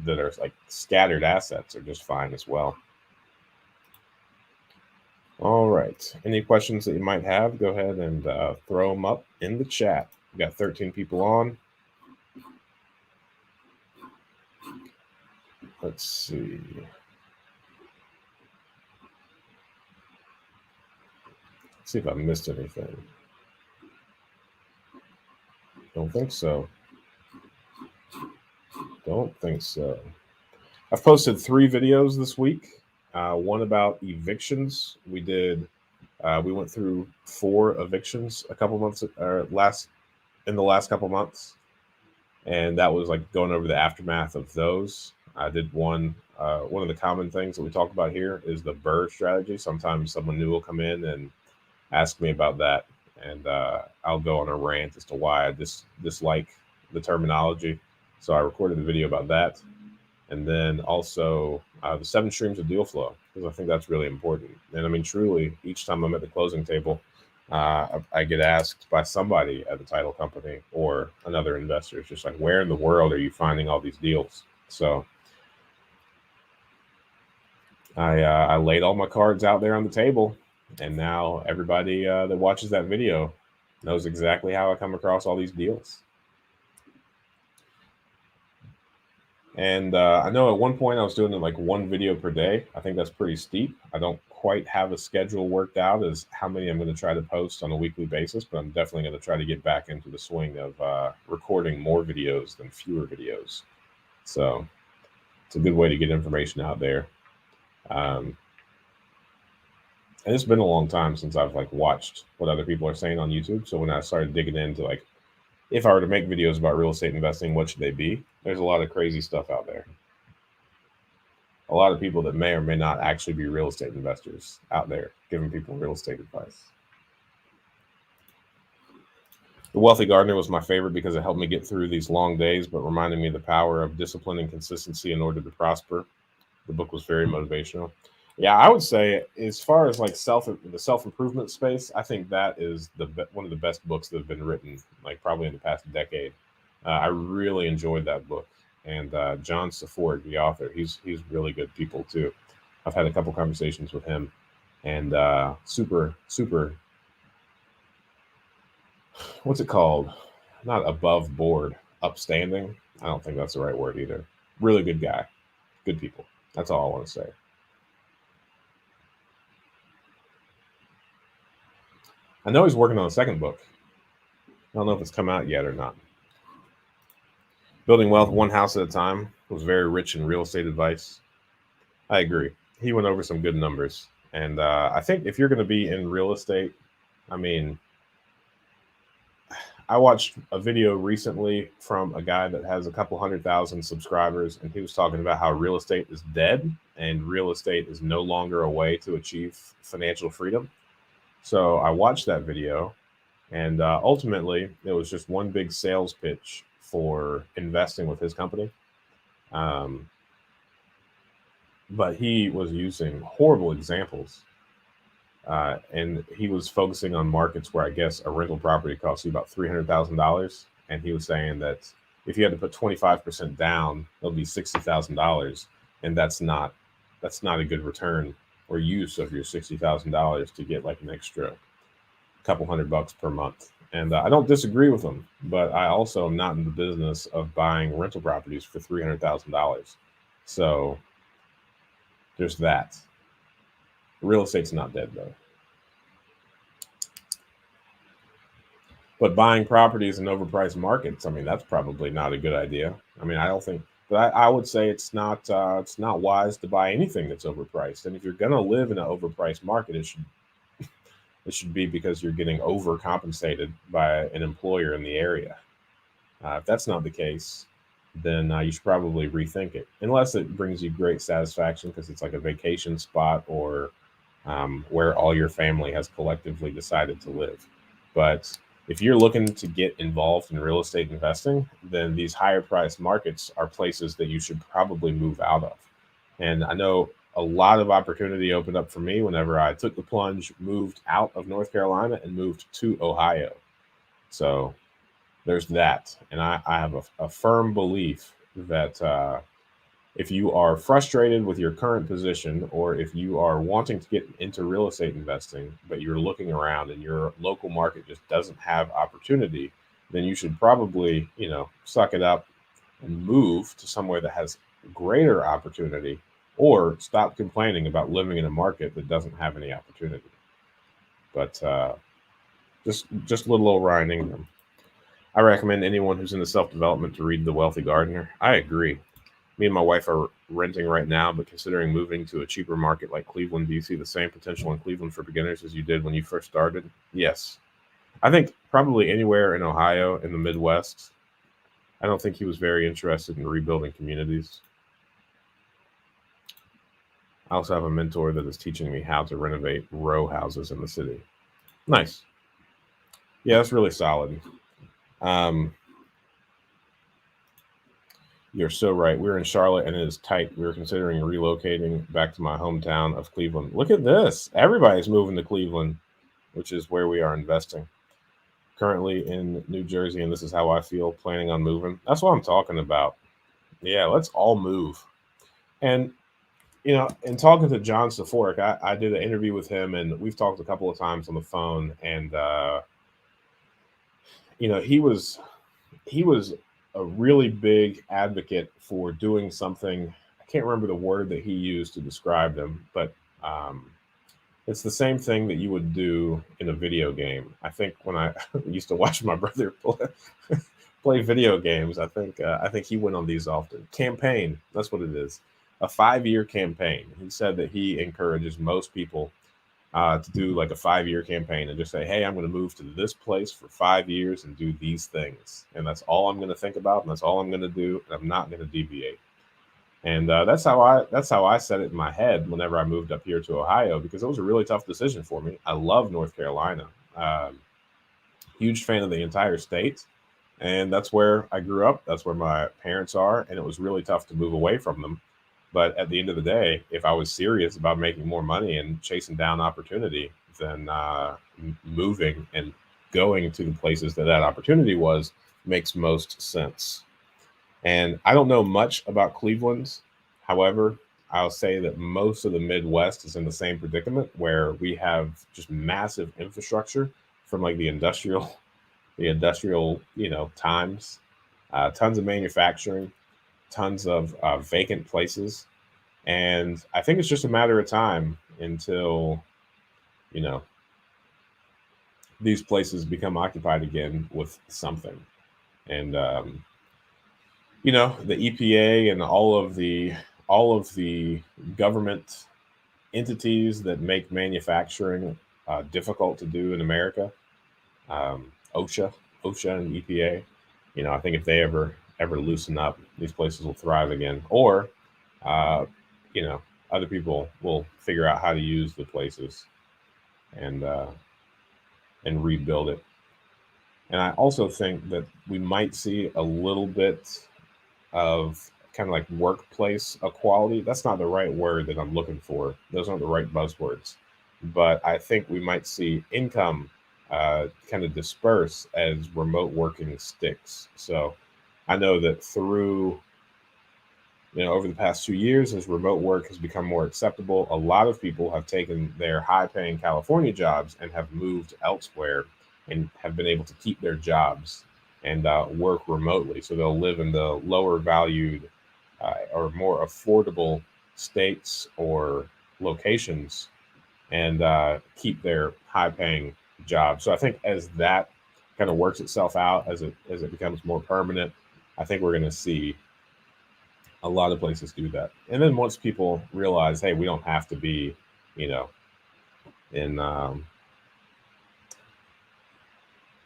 that are like scattered assets are just fine as well. All right. Any questions that you might have, go ahead and throw them up in the chat. We got 13 people on. Let's see. See if I missed anything. Don't think so. Don't think so. I've posted 3 videos this week. One about evictions. We went through 4 evictions a couple months in the last couple months, and that was like going over the aftermath of those. I did one. One of the common things that we talk about here is the BRRRR strategy. Sometimes someone new will come in and ask me about that, and I'll go on a rant as to why I dislike the terminology. So I recorded the video about that, and then also the 7 streams of deal flow, because I think that's really important. And I mean, truly, each time I'm at the closing table, I get asked by somebody at the title company or another investor, it's just like, where in the world are you finding all these deals? So I laid all my cards out there on the table, and now everybody that watches that video knows exactly how I come across all these deals. And I know at one point I was doing like 1 video per day. I think that's pretty steep. I don't quite have a schedule worked out as how many I'm going to try to post on a weekly basis, but I'm definitely going to try to get back into the swing of recording more videos than fewer videos. So it's a good way to get information out there. And it's been a long time since I've like watched what other people are saying on YouTube. So when I started digging into like, if I were to make videos about real estate investing, what should they be? There's a lot of crazy stuff out there. A lot of people that may or may not actually be real estate investors out there giving people real estate advice. The Wealthy Gardener was my favorite because it helped me get through these long days, but reminded me of the power of discipline and consistency in order to prosper. The book was very motivational. Yeah, I would say as far as like the self-improvement space, I think that is one of the best books that have been written, like probably in the past decade. I really enjoyed that book. And John Saford, the author, he's really good people too. I've had a couple conversations with him, and super, what's it called? Not above board, upstanding. I don't think that's the right word either. Really good guy, good people. That's all I want to say. I know he's working on a second book. I don't know if it's come out yet or not. Building Wealth One House at a Time was very rich in real estate advice. I agree. He went over some good numbers. And I think if you're going to be in real estate, I mean, I watched a video recently from a guy that has a couple 100,000 subscribers, and he was talking about how real estate is dead and real estate is no longer a way to achieve financial freedom. So I watched that video, and ultimately it was just one big sales pitch for investing with his company. But he was using horrible examples. And he was focusing on markets where I guess a rental property costs you about $300,000. And he was saying that if you had to put 25% down, it'll be $60,000. And that's not a good return or use of your $60,000 to get like an extra couple $100 per month And I don't disagree with them, but I also am not in the business of buying rental properties for $300,000. So there's that. Real estate's not dead though. But buying properties in overpriced markets, I mean, that's probably not a good idea. I mean, I don't think, but I would say it's not wise to buy anything that's overpriced. And if you're gonna live in an overpriced market, it should be because you're getting overcompensated by an employer in the area. If that's not the case, then you should probably rethink it, unless it brings you great satisfaction because it's like a vacation spot or where all your family has collectively decided to live. But if you're looking to get involved in real estate investing, then these higher priced markets are places that you should probably move out of. And I know a lot of opportunity opened up for me whenever I took the plunge, moved out of North Carolina, and moved to Ohio. So there's that. And I have a firm belief that if you are frustrated with your current position, or if you are wanting to get into real estate investing, but you're looking around and your local market just doesn't have opportunity, then you should probably, suck it up and move to somewhere that has greater opportunity, or stop complaining about living in a market that doesn't have any opportunity. But just little old Ryan Ingram. I recommend anyone who's into self development to read The Wealthy Gardener. I agree. Me and my wife are renting right now, but considering moving to a cheaper market like Cleveland. Do you see the same potential in Cleveland for beginners as you did when you first started? Yes. I think probably anywhere in Ohio, in the Midwest. I don't think he was very interested in rebuilding communities. I also have a mentor that is teaching me how to renovate row houses in the city. Nice. Yeah, that's really solid. Um, You're so right. We're in Charlotte and it is tight. We were considering relocating back to my hometown of Cleveland. Look at this. Everybody's moving to Cleveland, which is where we are investing. Currently in New Jersey, and this is how I feel, planning on moving. That's what I'm talking about. Yeah, let's all move. And, in talking to John Saforic, I did an interview with him, and we've talked a couple of times on the phone. And, he was a really big advocate for doing something. I can't remember the word that he used to describe them, but um, it's the same thing that you would do in a video game. I think when I used to watch my brother play video games, I think he went on these often. Campaign, that's what it is. A 5-year campaign. He said that he encourages most people to do like a 5-year campaign and just say, hey, I'm going to move to this place for 5 years and do these things. And that's all I'm going to think about. And that's all I'm going to do. And I'm not going to deviate. And that's how I set it in my head whenever I moved up here to Ohio, because it was a really tough decision for me. I love North Carolina. Huge fan of the entire state. And that's where I grew up. That's where my parents are. And it was really tough to move away from them. But at the end of the day, if I was serious about making more money and chasing down opportunity, then moving and going to the places that opportunity was makes most sense. And I don't know much about Cleveland. However, I'll say that most of the Midwest is in the same predicament where we have just massive infrastructure from like the industrial, times, tons of manufacturing, tons of vacant places. And I think it's just a matter of time until, you know, these places become occupied again with something. And, the EPA and all of the government entities that make manufacturing difficult to do in America, OSHA and EPA. I think if they ever loosen up, these places will thrive again. Or, uh, you know, other people will figure out how to use the places and and rebuild it. And I also think that we might see a little bit of kind of like workplace equality. That's not the right word that I'm looking for. Those aren't the right buzzwords. But I think we might see income kind of disperse as remote working sticks. So I know that through, over the past 2 years, as remote work has become more acceptable, a lot of people have taken their high paying California jobs and have moved elsewhere and have been able to keep their jobs and work remotely. So they'll live in the lower valued or more affordable states or locations and keep their high paying jobs. So I think as that kind of works itself out, as it becomes more permanent, I think we're going to see a lot of places do that. And then once people realize, hey, we don't have to be, you know, in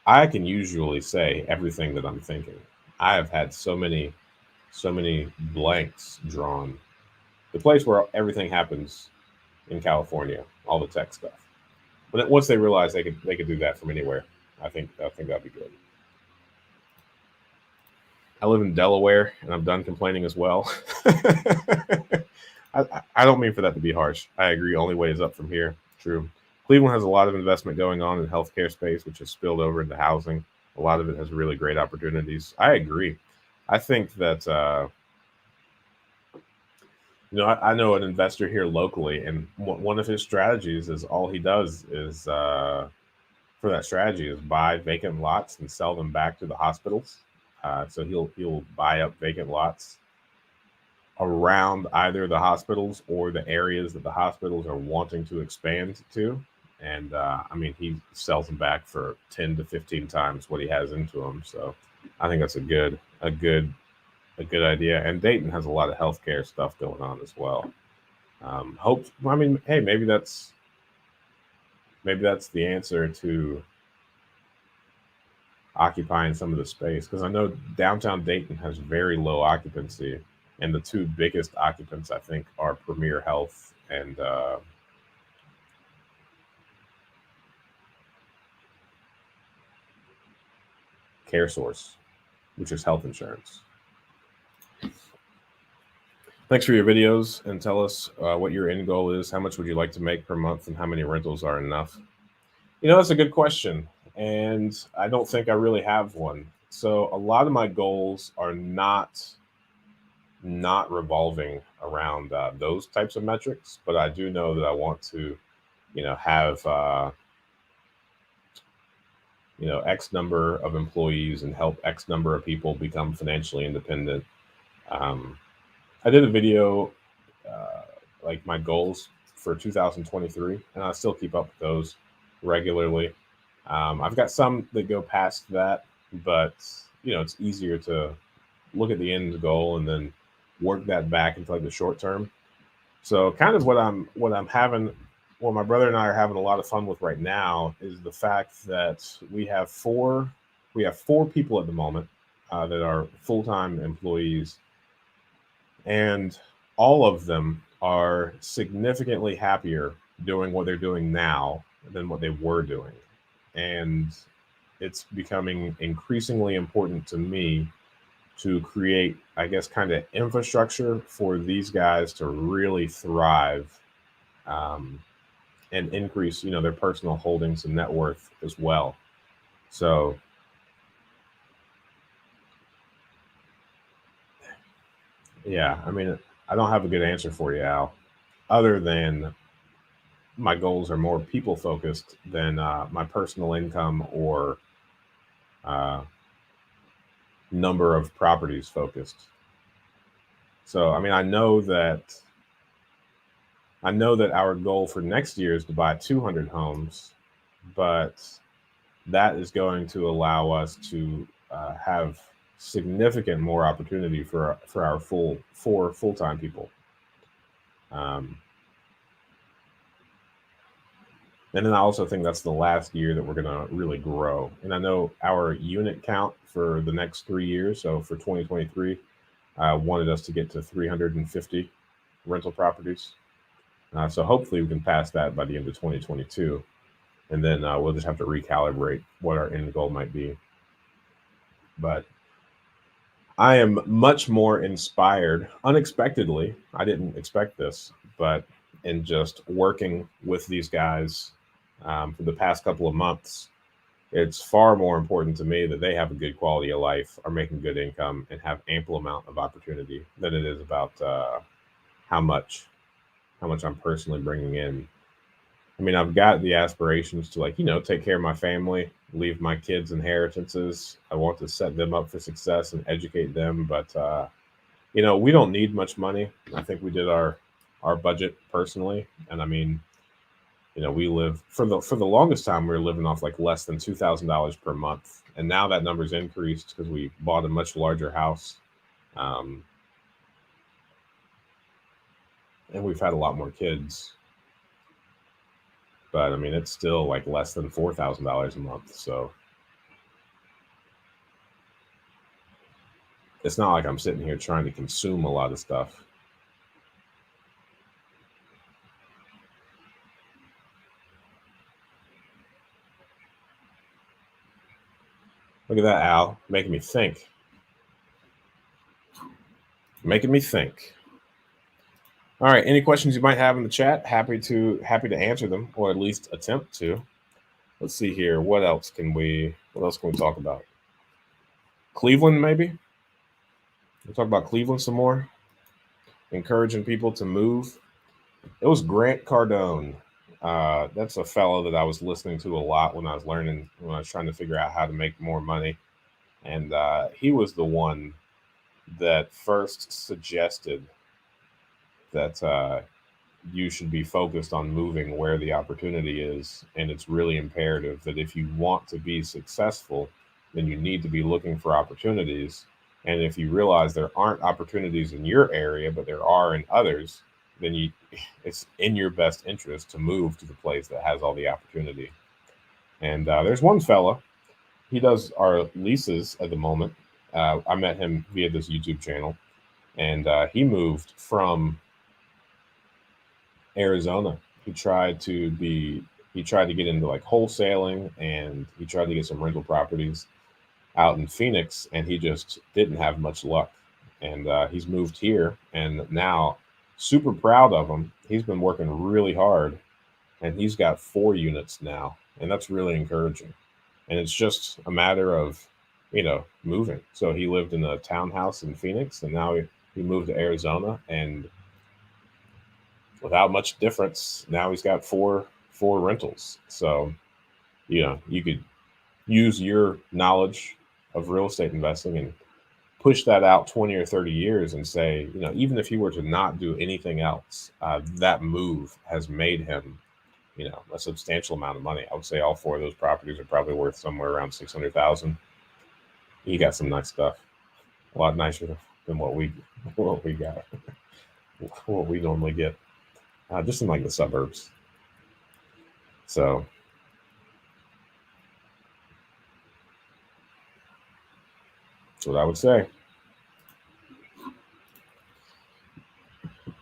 I can usually say everything that I'm thinking. I have had so many blanks drawn. The place where everything happens in California, all the tech stuff. But once they realize they could do that from anywhere, I think that'd be good. I live in Delaware, and I'm done complaining as well. I don't mean for that to be harsh. I agree. Only way is up from here. True. Cleveland has a lot of investment going on in the healthcare space, which has spilled over into housing. A lot of it has really great opportunities. I agree. I think that I know an investor here locally, and one of his strategies is all he does is for that strategy is buy vacant lots and sell them back to the hospitals. So he'll buy up vacant lots around either the hospitals or the areas that the hospitals are wanting to expand to. And I mean, he sells them back for 10 to 15 times what he has into them. So I think that's a good idea. And Dayton has a lot of healthcare stuff going on as well. I mean, hey, maybe that's the answer to occupying some of the space, because I know downtown Dayton has very low occupancy, and the two biggest occupants I think are Premier Health and Care Source, which is health insurance. Thanks for your videos, and tell us what your end goal is. How much would you like to make per month, and how many rentals are enough? That's a good question, and I don't think I really have one. So a lot of my goals are not revolving around those types of metrics, but I do know that I want to, have X number of employees and help X number of people become financially independent. Um, I did a video like my goals for 2023, and I still keep up with those regularly. I've got some that go past that, but it's easier to look at the end goal and then work that back into like the short term. So kind of what my brother and I are having a lot of fun with right now is the fact that we have four people at the moment that are full-time employees, and all of them are significantly happier doing what they're doing now than what they were doing. And it's becoming increasingly important to me to create, I guess, kind of infrastructure for these guys to really thrive um, and increase, their personal holdings and net worth as well. So, yeah, I mean, I don't have a good answer for you, Al, other than my goals are more people focused than my personal income or uh, number of properties focused. So, I mean, I know that our goal for next year is to buy 200 homes, but that is going to allow us to have significant more opportunity for our four full-time people. Um, and then I also think that's the last year that we're going to really grow. And I know our unit count for the next 3 years, so for 2023, wanted us to get to 350 rental properties. So hopefully we can pass that by the end of 2022. And then we'll just have to recalibrate what our end goal might be. But I am much more inspired unexpectedly. I didn't expect this, but in just working with these guys for the past couple of months, it's far more important to me that they have a good quality of life, are making good income, and have ample amount of opportunity than it is about how much I'm personally bringing in. I mean, I've got the aspirations to, like, take care of my family, leave my kids inheritances. I want to set them up for success and educate them. But we don't need much money. I think we did our budget personally, and I mean, we live for the longest time we were living off like less than $2,000 per month, and now that number's increased because we bought a much larger house, um, and we've had a lot more kids. But I mean, it's still like less than $4,000 a month, so it's not like I'm sitting here trying to consume a lot of stuff. Look at that, Al, making me think. Making me think. All right, any questions you might have in the chat? Happy to answer them, or at least attempt to. Let's see here. What else can we talk about? Cleveland, maybe. We'll talk about Cleveland some more. Encouraging people to move. It was Grant Cardone. That's a fellow that I was listening to a lot when I was trying to figure out how to make more money, and he was the one that first suggested that you should be focused on moving where the opportunity is. And it's really imperative that if you want to be successful, then you need to be looking for opportunities. And if you realize there aren't opportunities in your area, but there are in others, then it's in your best interest to move to the place that has all the opportunity. And there's one fella, he does our leases at the moment. I met him via this YouTube channel, and he moved from Arizona. He tried to get into like wholesaling, and he tried to get some rental properties out in Phoenix, and he just didn't have much luck. And he's moved here, and now super proud of him. He's been working really hard, and he's got 4 units now, and that's really encouraging. And it's just a matter of moving. So he lived in a townhouse in Phoenix, and now he moved to Arizona, and without much difference, now he's got four rentals. So you could use your knowledge of real estate investing and push that out 20 or 30 years and say, even if he were to not do anything else, that move has made him a substantial amount of money. I would say all 4 of those properties are probably worth somewhere around 600,000. He got some nice stuff, a lot nicer than what we got, what we normally get, just in like the suburbs. So that's what I would say.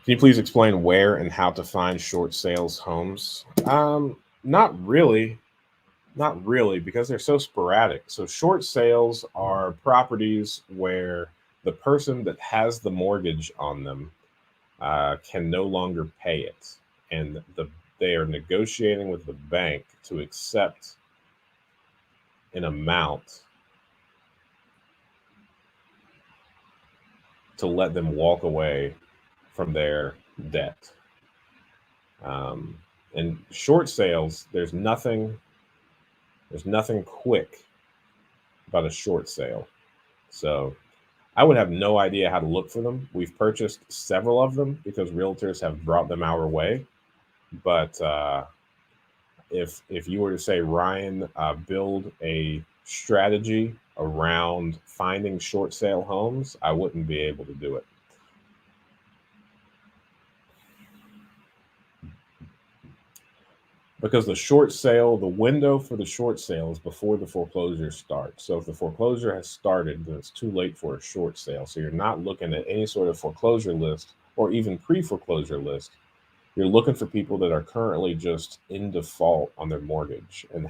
Can you please explain where and how to find short sales homes? Not really. Not really, because they're so sporadic. So short sales are properties where the person that has the mortgage on them can no longer pay it, and they are negotiating with the bank to accept an amount to let them walk away from their debt. And short sales, there's nothing quick about a short sale. So I would have no idea how to look for them. We've purchased several of them because realtors have brought them our way. But if you were to say, Ryan, build a strategy around finding short sale homes, I wouldn't be able to do it. Because the window for the short sale is before the foreclosure starts. So if the foreclosure has started, then it's too late for a short sale. So you're not looking at any sort of foreclosure list or even pre-foreclosure list. You're looking for people that are currently just in default on their mortgage and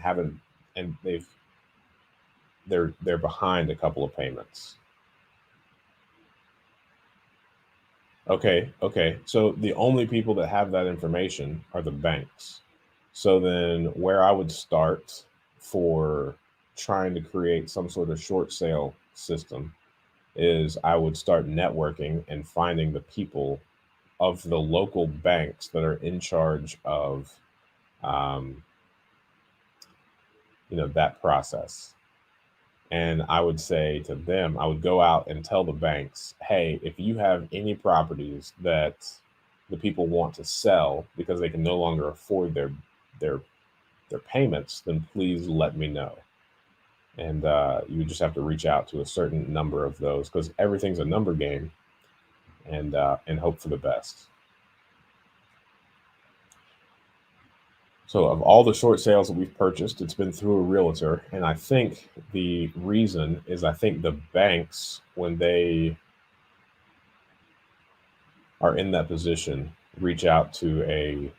they're behind a couple of payments. Okay. So the only people that have that information are the banks. So then where I would start for trying to create some sort of short sale system is I would start networking and finding the people of the local banks that are in charge of um, that process. And I would say to them, I would go out and tell the banks, hey, if you have any properties that the people want to sell because they can no longer afford their their payments, then please let me know. And you just have to reach out to a certain number of those because everything's a number game, and hope for the best. So, of all the short sales that we've purchased, it's been through a realtor. And I think the reason is I think the banks, when they are in that position, reach out to a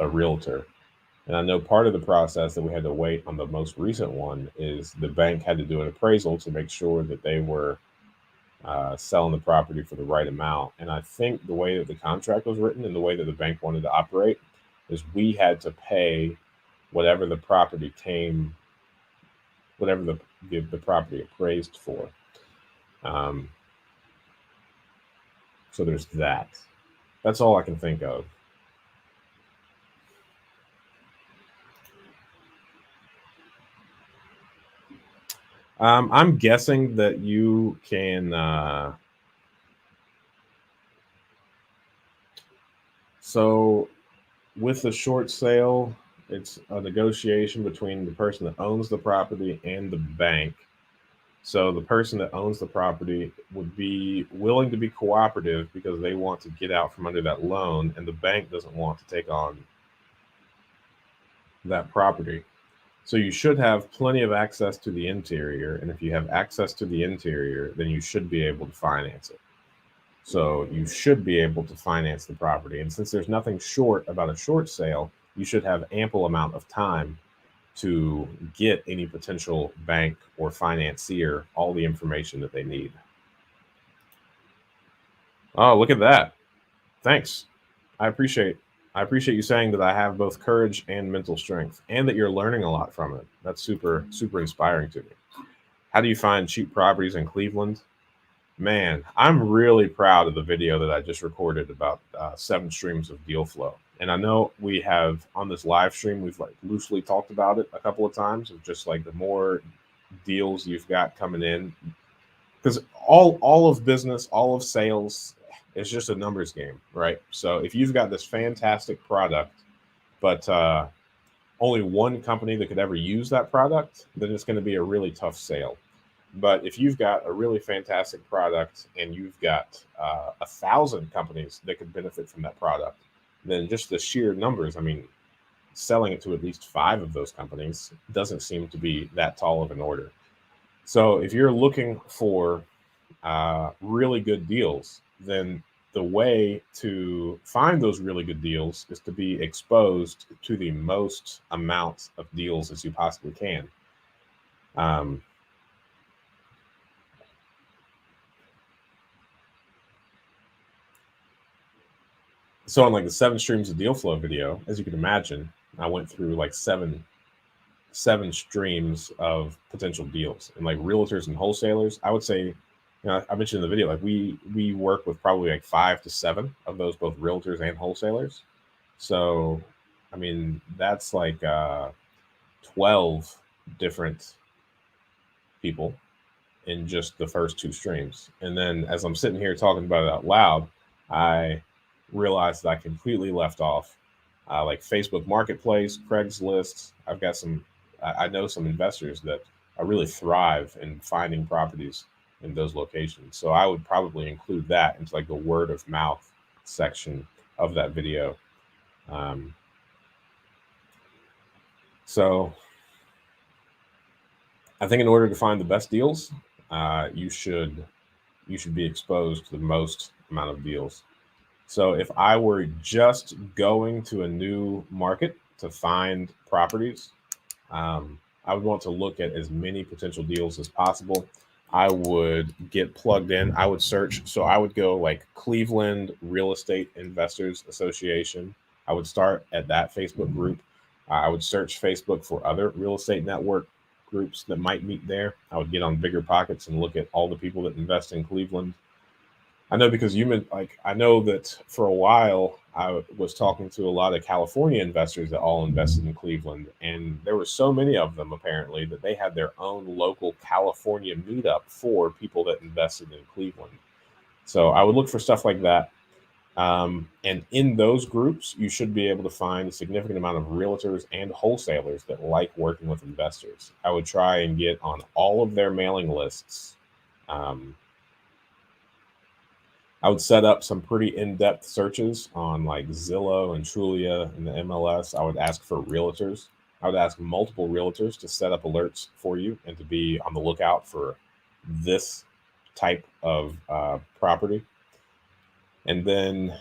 realtor. And I know part of the process that we had to wait on the most recent one is the bank had to do an appraisal to make sure that they were selling the property for the right amount. And I think the way that the contract was written and the way that the bank wanted to operate is we had to pay whatever the property came, whatever the property appraised for. Um, so there's that. That's all I can think of. I'm guessing that you can. So with the short sale, it's a negotiation between the person that owns the property and the bank. So the person that owns the property would be willing to be cooperative because they want to get out from under that loan, and the bank doesn't want to take on that property. So you should have plenty of access to the interior, and if you have access to the interior, then you should be able to finance it. So you should be able to finance the property. And since there's nothing short about a short sale, you should have ample amount of time to get any potential bank or financier all the information that they need. Oh, look at that. Thanks. I appreciate I appreciate you saying that I have both courage and mental strength and that you're learning a lot from it. That's super inspiring to me. How do you find cheap properties in Cleveland? Man, I'm really proud of the video that I just recorded about 7 streams of deal flow. And I know we have on this live stream, we've like loosely talked about it a couple of times of just like the more deals you've got coming in, because all of business, all of sales is just a numbers game, right? So if you've got this fantastic product, but only one company that could ever use that product, then it's going to be a really tough sale. But if you've got a really fantastic product and you've got 1,000 companies that could benefit from that product, then just the sheer numbers, I mean, selling it to at least 5 of those companies doesn't seem to be that tall of an order. So if you're looking for really good deals, then the way to find those really good deals is to be exposed to the most amount of deals as you possibly can. Um, so on like the 7 streams of deal flow video, as you can imagine, I went through like seven streams of potential deals, and like realtors and wholesalers, I would say, I mentioned in the video, like we work with probably like 5 to 7 of those, both realtors and wholesalers. So I mean, that's like 12 different people in just the first 2 streams. And then as I'm sitting here talking about it out loud, I realized that I completely left off like Facebook Marketplace, Craigslist. I've got I know some investors that really thrive in finding properties in those locations. So I would probably include that into like the word of mouth section of that video. Um, so I think in order to find the best deals, you should be exposed to the most amount of deals. So if I were just going to a new market to find properties, I would want to look at as many potential deals as possible. I would get plugged in. I would search. So I would go like Cleveland Real Estate Investors Association. I would start at that Facebook group. I would search Facebook for other real estate network groups that might meet there. I would get on Bigger Pockets and look at all the people that invest in Cleveland. I know because I know that for a while I was talking to a lot of California investors that all invested in Cleveland, and there were so many of them apparently that they had their own local California meetup for people that invested in Cleveland. So I would look for stuff like that. And in those groups, you should be able to find a significant amount of realtors and wholesalers that like working with investors. I would try and get on all of their mailing lists. I would set up some pretty in-depth searches on like Zillow and Trulia and the MLS. I would ask for realtors. I would ask multiple realtors to set up alerts for you and to be on the lookout for this type of property. And then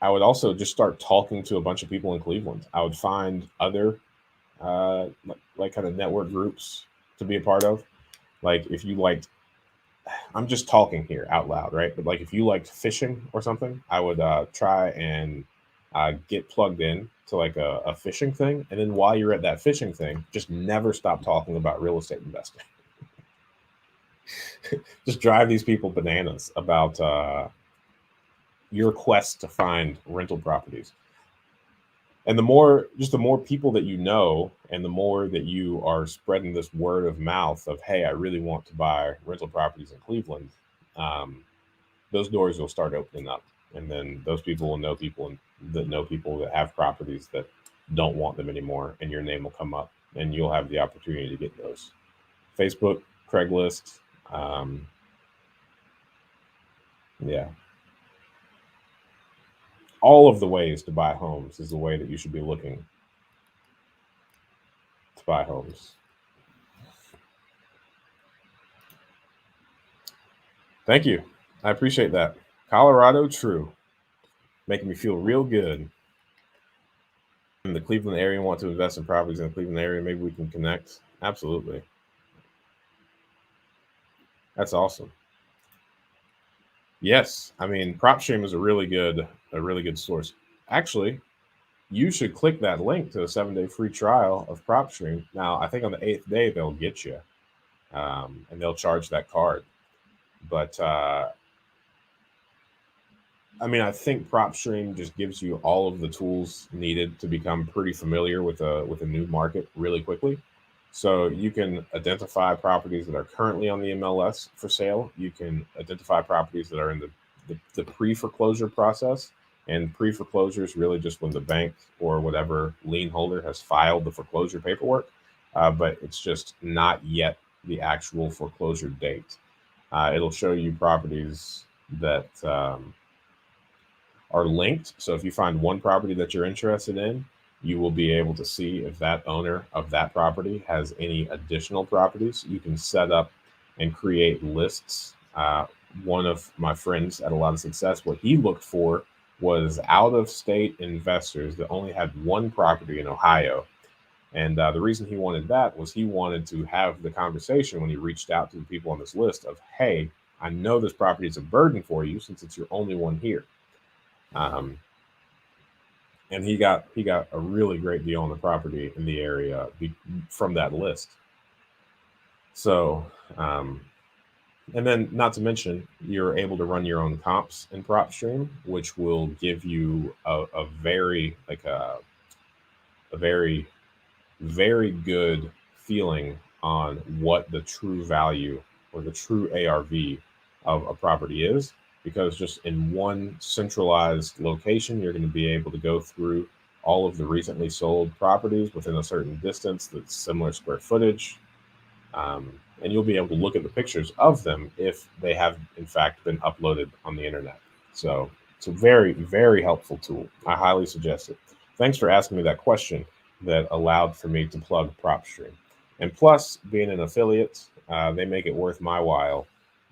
I would also just start talking to a bunch of people in Cleveland. I would find other like kind of network groups to be a part of. Like if you liked, I'm just talking here out loud, right? But like if you liked fishing or something, I would try and get plugged in to like a fishing thing. And then while you're at that fishing thing, just never stop talking about real estate investing. Just drive these people bananas about your quest to find rental properties. And the more people that you know, and the more that you are spreading this word of mouth of, hey, I really want to buy rental properties in Cleveland, those doors will start opening up. And then those people will know people that know people that have properties that don't want them anymore. And your name will come up and you'll have the opportunity to get those. Facebook, Craigslist. Yeah. All of the ways to buy homes is the way that you should be looking to buy homes. Thank you. I appreciate that. Colorado, true. Making me feel real good. In the Cleveland area, want to invest in properties in the Cleveland area, maybe we can connect. Absolutely. That's awesome. Yes. I mean, PropStream is a really good source. Actually, you should click that link to a 7-day free trial of PropStream. Now, I think on the 8th day, they'll get you and they'll charge that card. But I mean, I think PropStream just gives you all of the tools needed to become pretty familiar with a new market really quickly. So you can identify properties that are currently on the MLS for sale. You can identify properties that are in the pre-foreclosure process. And pre-foreclosure is really just when the bank or whatever lien holder has filed the foreclosure paperwork, but it's just not yet the actual foreclosure date. It'll show you properties that are linked. So if you find one property that you're interested in, you will be able to see if that owner of that property has any additional properties. You can set up and create lists. One of my friends had a lot of success. What he looked for was out-of-state investors that only had one property in Ohio. And the reason he wanted that was he wanted to have the conversation when he reached out to the people on this list of, hey, I know this property is a burden for you since it's your only one here. And he got a really great deal on the property in the area from that list. So, and then not to mention, you're able to run your own comps in PropStream, which will give you a very very good feeling on what the true value or the true ARV of a property is. Because just in one centralized location, you're going to be able to go through all of the recently sold properties within a certain distance that's similar square footage. And you'll be able to look at the pictures of them if they have, in fact, been uploaded on the internet. So it's a very, very helpful tool. I highly suggest it. Thanks for asking me that question that allowed for me to plug PropStream. And plus, being an affiliate, they make it worth my while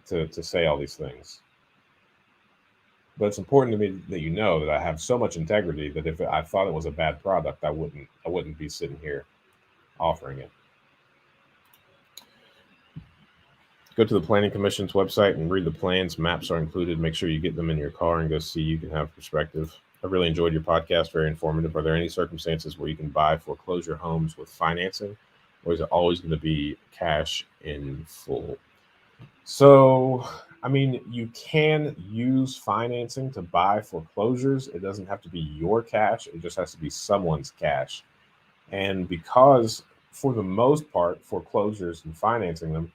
to say all these things. But it's important to me that you know that I have so much integrity that if I thought it was a bad product, I wouldn't be sitting here offering it. Go to the Planning Commission's website and read the plans. Maps are included. Make sure you get them in your car and go see. You can have perspective. I really enjoyed your podcast. Very informative. Are there any circumstances where you can buy foreclosure homes with financing, or is it always going to be cash in full? So I mean, you can use financing to buy foreclosures. It doesn't have to be your cash, it just has to be someone's cash. And because, for the most part, foreclosures and financing them,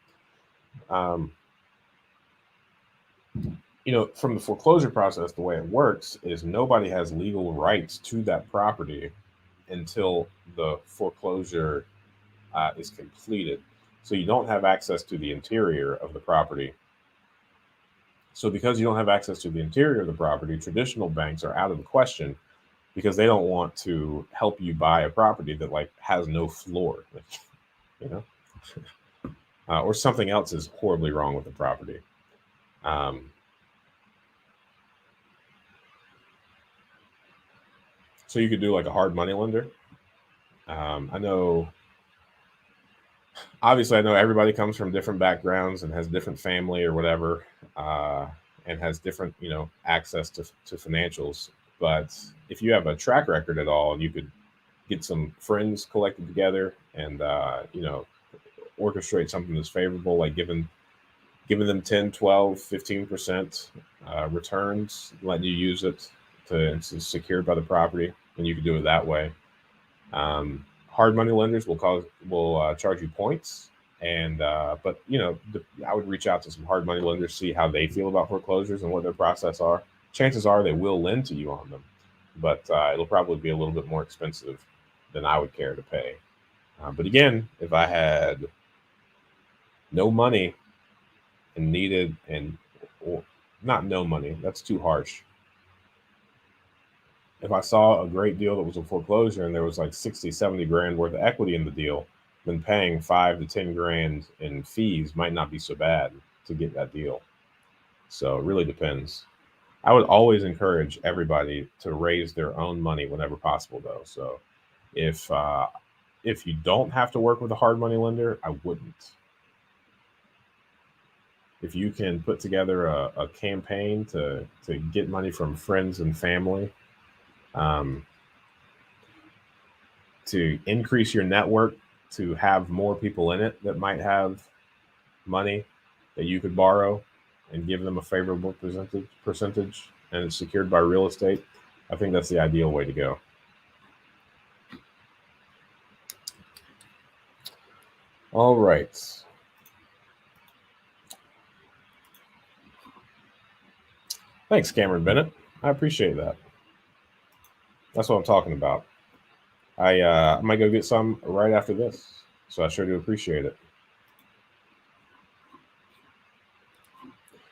um, from the foreclosure process, the way it works is nobody has legal rights to that property until the foreclosure is completed. So you don't have access to the interior of the property. So because you don't have access to the interior of the property, traditional banks are out of the question because they don't want to help you buy a property that like has no floor, you know, or something else is horribly wrong with the property. Um, so you could do like a hard money lender. I know, obviously, I know everybody comes from different backgrounds and has different family or whatever, uh, and has different, access to financials. But if you have a track record at all, you could get some friends collected together and, orchestrate something that's favorable, like giving them 10, 12, 15% returns, letting you use it to it's secured by the property, and you can do it that way. Hard money lenders will charge you points, and but I would reach out to some hard money lenders, see how they feel about foreclosures and what their process are. Chances are they will lend to you on them, but it'll probably be a little bit more expensive than I would care to pay. But again, if I had no money and needed or not no money, that's too harsh. If I saw a great deal that was a foreclosure and there was like 60, 70 grand worth of equity in the deal, then paying 5 to 10 grand in fees might not be so bad to get that deal. So it really depends. I would always encourage everybody to raise their own money whenever possible, though. So if uh, if you don't have to work with a hard money lender, I wouldn't. If you can put together a campaign to get money from friends and family, um, to increase your network, to have more people in it that might have money that you could borrow and give them a favorable percentage and it's secured by real estate, I think that's the ideal way to go. All right. Thanks, Cameron Bennett. I appreciate that. That's what I'm talking about. I might go get some right after this. So I sure do appreciate it.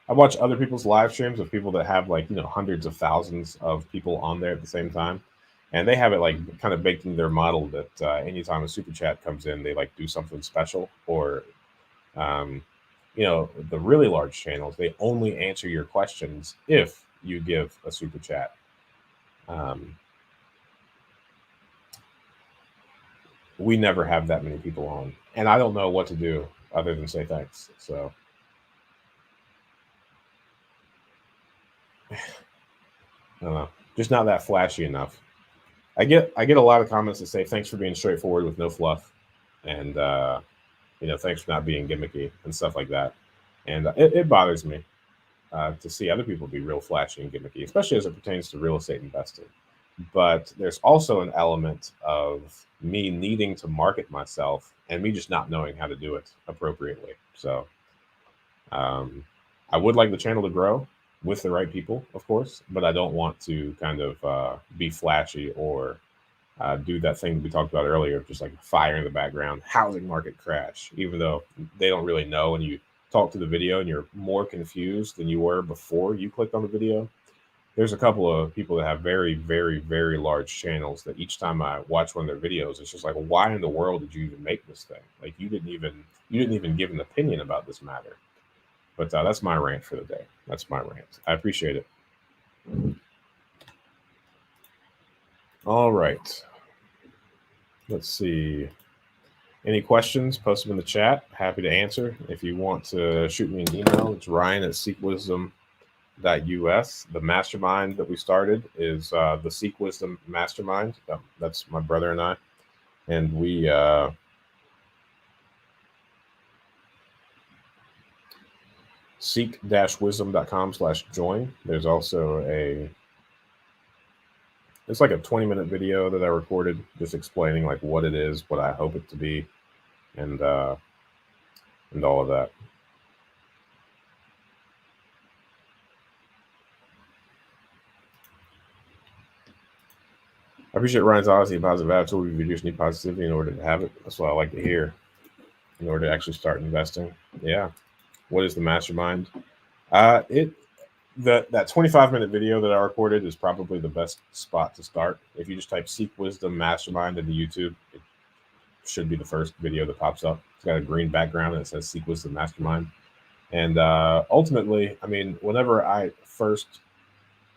I watch other people's live streams of people that have like, hundreds of thousands of people on there at the same time. And they have it like kind of baked into their model that anytime a super chat comes in, they like do something special. Or, um, the really large channels, they only answer your questions if you give a super chat. Um, we never have that many people on. And I don't know what to do other than say thanks. So, I don't know. Just not that flashy enough. I get a lot of comments that say thanks for being straightforward with no fluff, and thanks for not being gimmicky and stuff like that. And it bothers me to see other people be real flashy and gimmicky, especially as it pertains to real estate investing. But there's also an element of me needing to market myself and me just not knowing how to do it appropriately. So um, I would like the channel to grow with the right people, of course, but I don't want to kind of be flashy or do that thing we talked about earlier, just like fire in the background, housing market crash, even though they don't really know. And you talk to the video and you're more confused than you were before you clicked on the video. There's a couple of people that have very, very, very large channels that each time I watch one of their videos, it's just like, why in the world did you even make this thing? Like you didn't even give an opinion about this matter. But that's my rant for the day. That's my rant. I appreciate it. All right. Let's see. Any questions? Post them in the chat. Happy to answer. If you want to shoot me an email, it's ryan@seekwisdom.us. The mastermind that we started is the Seek Wisdom Mastermind. That's my brother and I. And seek-wisdom.com/join. There's also it's like a 20-minute video that I recorded just explaining like what it is, what I hope it to be, and all of that. I appreciate Ryan's honesty and positive attitude. We just need positivity in order to have it. That's what I like to hear in order to actually start investing. Yeah. What is the mastermind? That 25-minute video that I recorded is probably the best spot to start. If you just type Seek Wisdom Mastermind into YouTube, it should be the first video that pops up. It's got a green background and it says Seek Wisdom Mastermind. And ultimately, I mean, whenever I first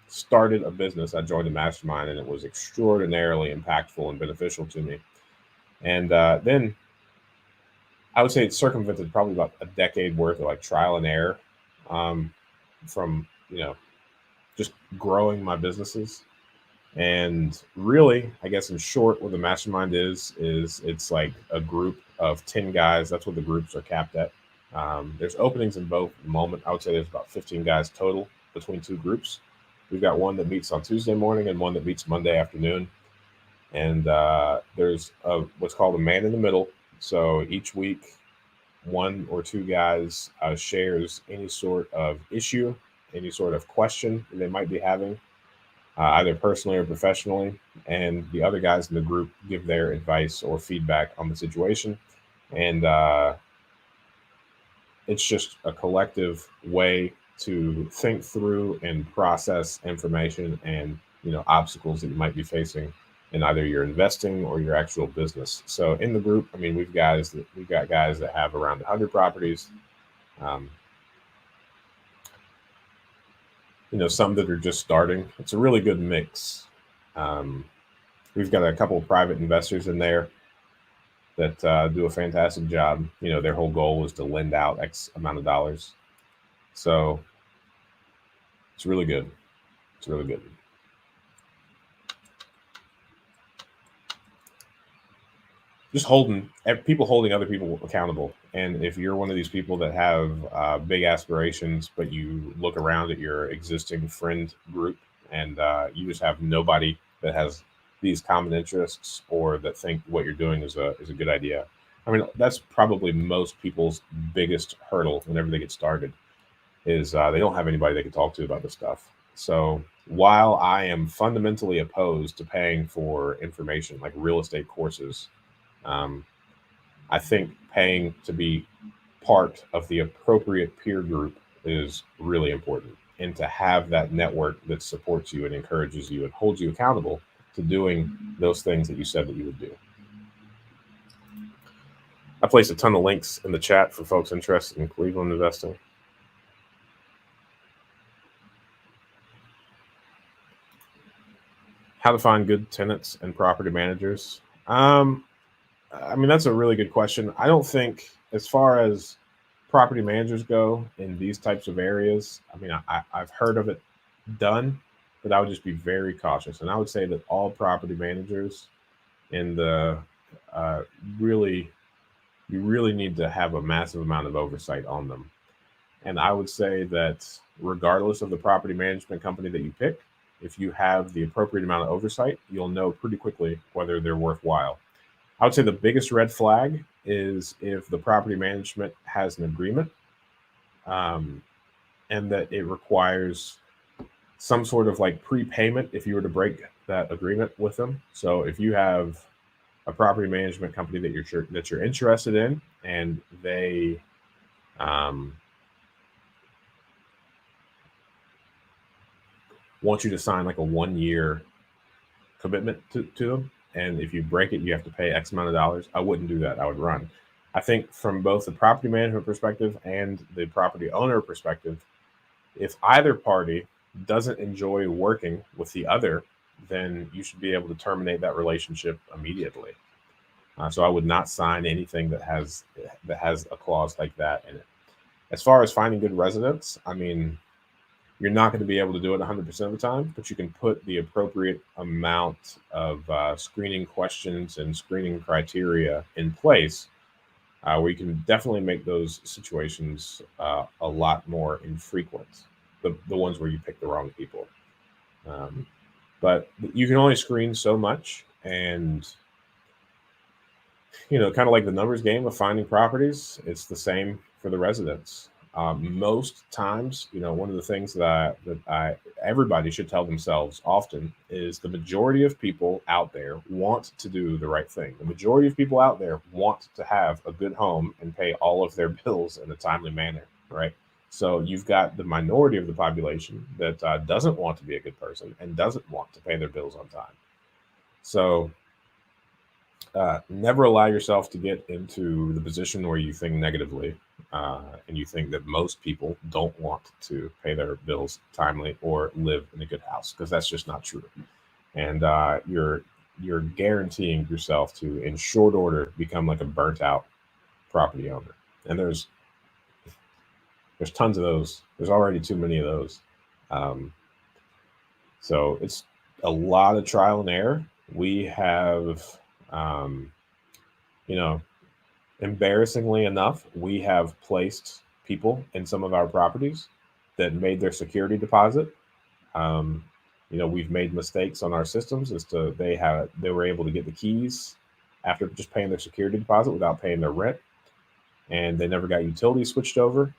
started a business, I joined a mastermind and it was extraordinarily impactful and beneficial to me. And then I would say it circumvented probably about a decade worth of like trial and error from, just growing my businesses. And really, I guess in short, what the mastermind is it's like a group of 10 guys. That's what the groups are capped at. There's openings in both. At the moment, I would say there's about 15 guys total between two groups. We've got one that meets on Tuesday morning and one that meets Monday afternoon. And there's what's called a man in the middle. So each week, one or two guys shares any sort of issue, any sort of question they might be having, either personally or professionally. And the other guys in the group give their advice or feedback on the situation. And it's just a collective way to think through and process information and obstacles that you might be facing in either your investing or your actual business. So in the group, I mean, we've got guys that have around 100 properties. Some that are just starting. It's a really good mix. We've got a couple of private investors in there that do a fantastic job. Their whole goal is to lend out X amount of dollars. So it's really good. It's really good. Just holding other people accountable. And if you're one of these people that have big aspirations, but you look around at your existing friend group and you just have nobody that has these common interests or that think what you're doing is a good idea. I mean, that's probably most people's biggest hurdle whenever they get started is they don't have anybody they can talk to about this stuff. So while I am fundamentally opposed to paying for information like real estate courses, I think paying to be part of the appropriate peer group is really important, and to have that network that supports you and encourages you and holds you accountable to doing those things that you said that you would do. I placed a ton of links in the chat for folks interested in Cleveland investing. How to find good tenants and property managers. I mean, that's a really good question. I don't think, as far as property managers go in these types of areas, I mean, I've heard of it done, but I would just be very cautious. And I would say that all property managers in the you really need to have a massive amount of oversight on them. And I would say that regardless of the property management company that you pick, if you have the appropriate amount of oversight, you'll know pretty quickly whether they're worthwhile. I would say the biggest red flag is if the property management has an agreement and that it requires some sort of like prepayment if you were to break that agreement with them. So if you have a property management company that you're interested in and they want you to sign like a 1-year commitment to them, and if you break it, you have to pay X amount of dollars, I wouldn't do that. I would run. I think from both the property management perspective and the property owner perspective, if either party doesn't enjoy working with the other, then you should be able to terminate that relationship immediately. So I would not sign anything that has a clause like that in it. As far as finding good residents, I mean, you're not going to be able to do it 100% of the time, but you can put the appropriate amount of screening questions and screening criteria in place where you can definitely make those situations a lot more infrequent. The ones where you pick the wrong people. Um, but you can only screen so much, and kind of like the numbers game of finding properties, it's the same for the residents. Most times, one of the things that everybody should tell themselves often is the majority of people out there want to do the right thing. The majority of people out there want to have a good home and pay all of their bills in a timely manner, right? So you've got the minority of the population that doesn't want to be a good person and doesn't want to pay their bills on time. So never allow yourself to get into the position where you think negatively and you think that most people don't want to pay their bills timely or live in a good house, because that's just not true. And you're guaranteeing yourself to, in short order, become like a burnt out property owner. And there's tons of those. There's already too many of those. Um, so it's a lot of trial and error. We have, um, you know, embarrassingly enough, we have placed people in some of our properties that made their security deposit. Um, we've made mistakes on our systems as to they were able to get the keys after just paying their security deposit without paying their rent, and they never got utilities switched over.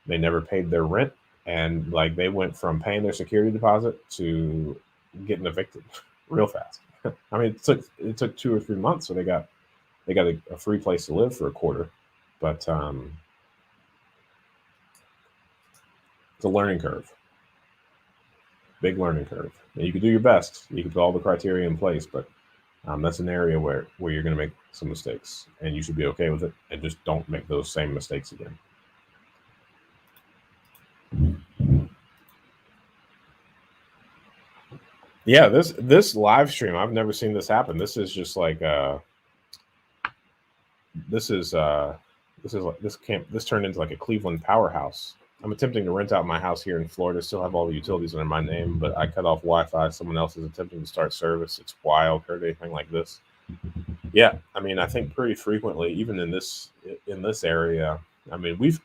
They never paid their rent, and like they went from paying their security deposit to getting evicted real fast. I mean, it took 2 or 3 months, so they got a free place to live for a quarter, but it's a learning curve, big learning curve. And you can do your best, you can put all the criteria in place, but that's an area where you're going to make some mistakes, and you should be okay with it, and just don't make those same mistakes again. Yeah, this live stream, I've never seen this happen. This is just like this is like this turned into like a Cleveland powerhouse. I'm attempting to rent out my house here in Florida, still have all the utilities under my name, but I cut off Wi-Fi. Someone else is attempting to start service. It's wild, heard anything like this. Yeah, I mean, I think pretty frequently, even in this area, I mean,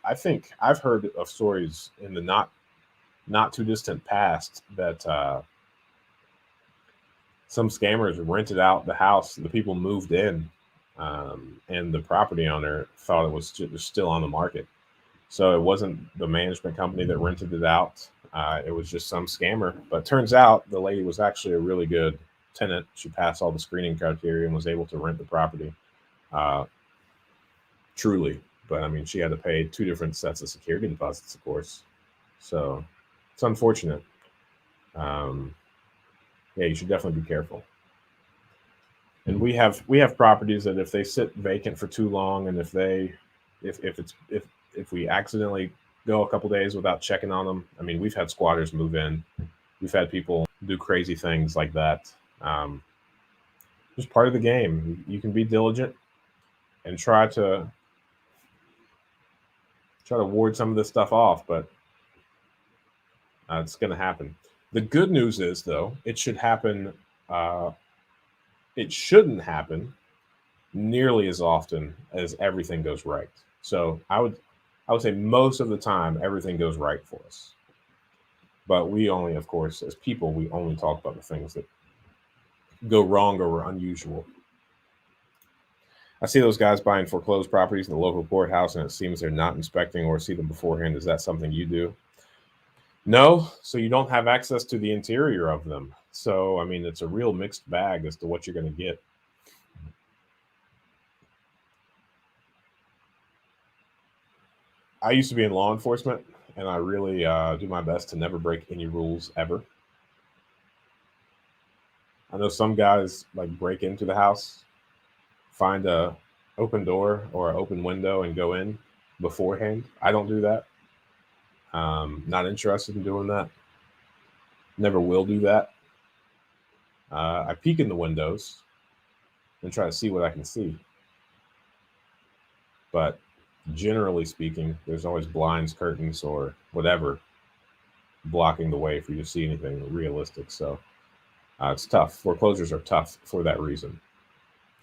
I've heard of stories in the not too distant past that some scammers rented out the house. The people moved in, and the property owner thought it was still on the market. So it wasn't the management company that rented it out. It was just some scammer. But turns out the lady was actually a really good tenant. She passed all the screening criteria and was able to rent the property. Truly. But I mean, she had to pay 2 different sets of security deposits, of course. So it's unfortunate. Yeah, you should definitely be careful. And we have properties that if they sit vacant for too long, and if we accidentally go a couple days without checking on them, I mean, we've had squatters move in, we've had people do crazy things like that. Just part of the game. You can be diligent and try to ward some of this stuff off, but it's going to happen. The good news is, though, it should happen. It shouldn't happen nearly as often as everything goes right. So I would say most of the time everything goes right for us. But we only, of course, as people, we only talk about the things that go wrong or are unusual. I see those guys buying foreclosed properties in the local courthouse, and it seems they're not inspecting or see them beforehand. Is that something you do? No, so you don't have access to the interior of them. So, I mean, it's a real mixed bag as to what you're going to get. I used to be in law enforcement, and I really do my best to never break any rules ever. I know some guys like break into the house, find a open door or an open window, and go in beforehand. I don't do that. Not interested in doing that. Never will do that. I peek in the windows and try to see what I can see. But generally speaking, there's always blinds, curtains, or whatever blocking the way for you to see anything realistic. So it's tough. Foreclosures are tough for that reason.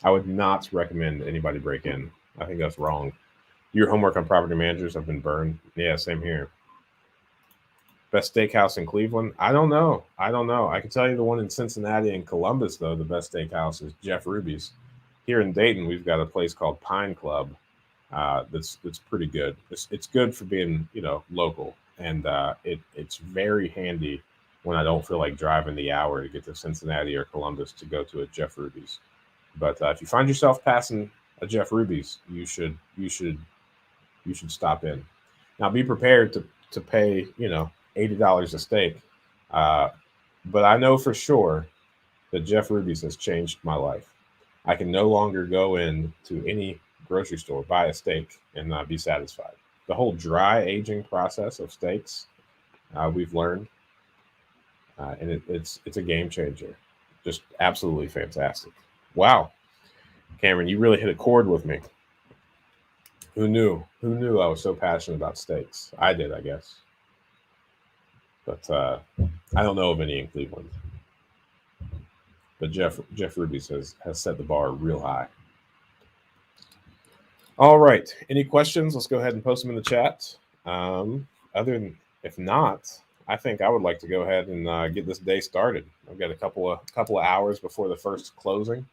I would not recommend anybody break in I think that's wrong. Your homework on property managers have been burned. Yeah, same here. Best steakhouse in Cleveland? I don't know. I can tell you the one in Cincinnati and Columbus, though. The best steakhouse is Jeff Ruby's. Here in Dayton, we've got a place called Pine Club. That's pretty good. It's good for being local, and it's very handy when I don't feel like driving the hour to get to Cincinnati or Columbus to go to a Jeff Ruby's. But if you find yourself passing a Jeff Ruby's, you should stop in. Now, be prepared to pay $80 a steak. Uh, but I know for sure that Jeff Ruby's has changed my life. I can no longer go in to any grocery store, buy a steak, and not be satisfied. The whole dry aging process of steaks, we've learned, and it's a game changer. Just absolutely fantastic. Wow, Cameron, you really hit a chord with me. Who knew? Who knew I was so passionate about steaks? I did, I guess. But I don't know of any in Cleveland. But Jeff Ruby's has set the bar real high. All right. Any questions? Let's go ahead and post them in the chat. Other than if not, I think I would like to go ahead and get this day started. I've got a couple of hours before the first closing.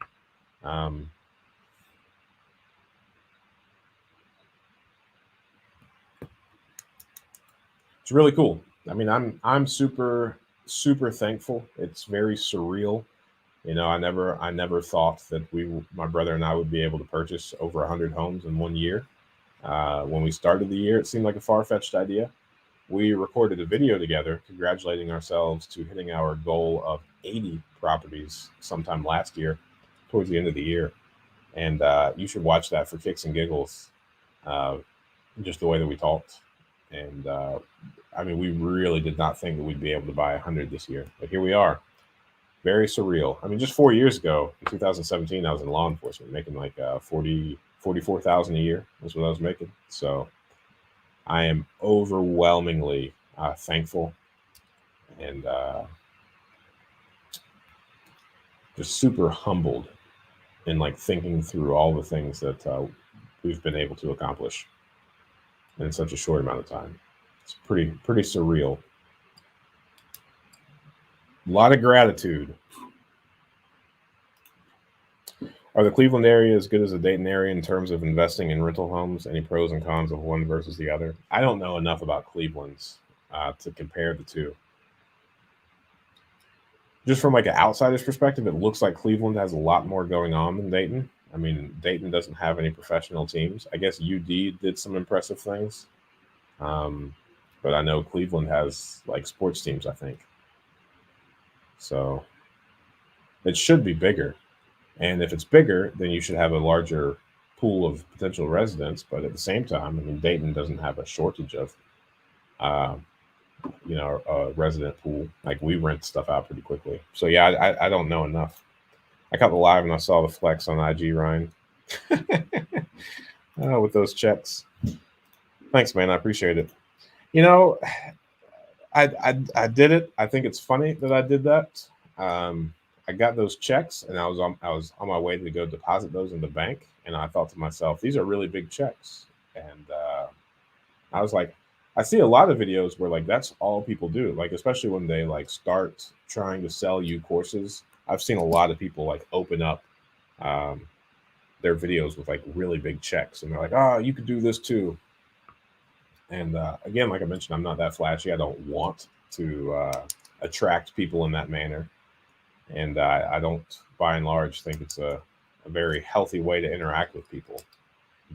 It's really cool. I mean, I'm super thankful. It's very surreal. I never thought that my brother and I would be able to purchase over 100 homes in 1 year. When we started the year, it seemed like a far-fetched idea. We recorded a video together congratulating ourselves to hitting our goal of 80 properties sometime last year, towards the end of the year. And you should watch that for kicks and giggles, just the way that we talked. And I mean, we really did not think that we'd be able to buy 100 this year, but here we are. Very surreal. I mean, just 4 years ago, in 2017, I was in law enforcement, making like 44,000 a year was what I was making. So I am overwhelmingly thankful and just super humbled in like thinking through all the things that we've been able to accomplish in such a short amount of time. It's pretty surreal. A lot of gratitude. Are the Cleveland area as good as the Dayton area in terms of investing in rental homes? Any pros and cons of one versus the other? I don't know enough about Cleveland's to compare the two. Just from like an outsider's perspective, it looks like Cleveland has a lot more going on than Dayton. I mean, Dayton doesn't have any professional teams. I guess UD did some impressive things. But I know Cleveland has like sports teams, I think. So it should be bigger. And if it's bigger, then you should have a larger pool of potential residents. But at the same time, I mean, Dayton doesn't have a shortage of, a resident pool. Like we rent stuff out pretty quickly. So yeah, I don't know enough. I caught the live and I saw the flex on IG, Ryan. With those checks. Thanks, man. I appreciate it. I did it. I think it's funny that I did that. I got those checks and I was on my way to go deposit those in the bank, and I thought to myself, these are really big checks. And I was like, I see a lot of videos where like that's all people do, like especially when they like start trying to sell you courses. I've seen a lot of people like open up their videos with like really big checks, and they're like, oh, you could do this too. And again, like I mentioned, I'm not that flashy. I don't want to attract people in that manner. And I don't, by and large, think it's a very healthy way to interact with people.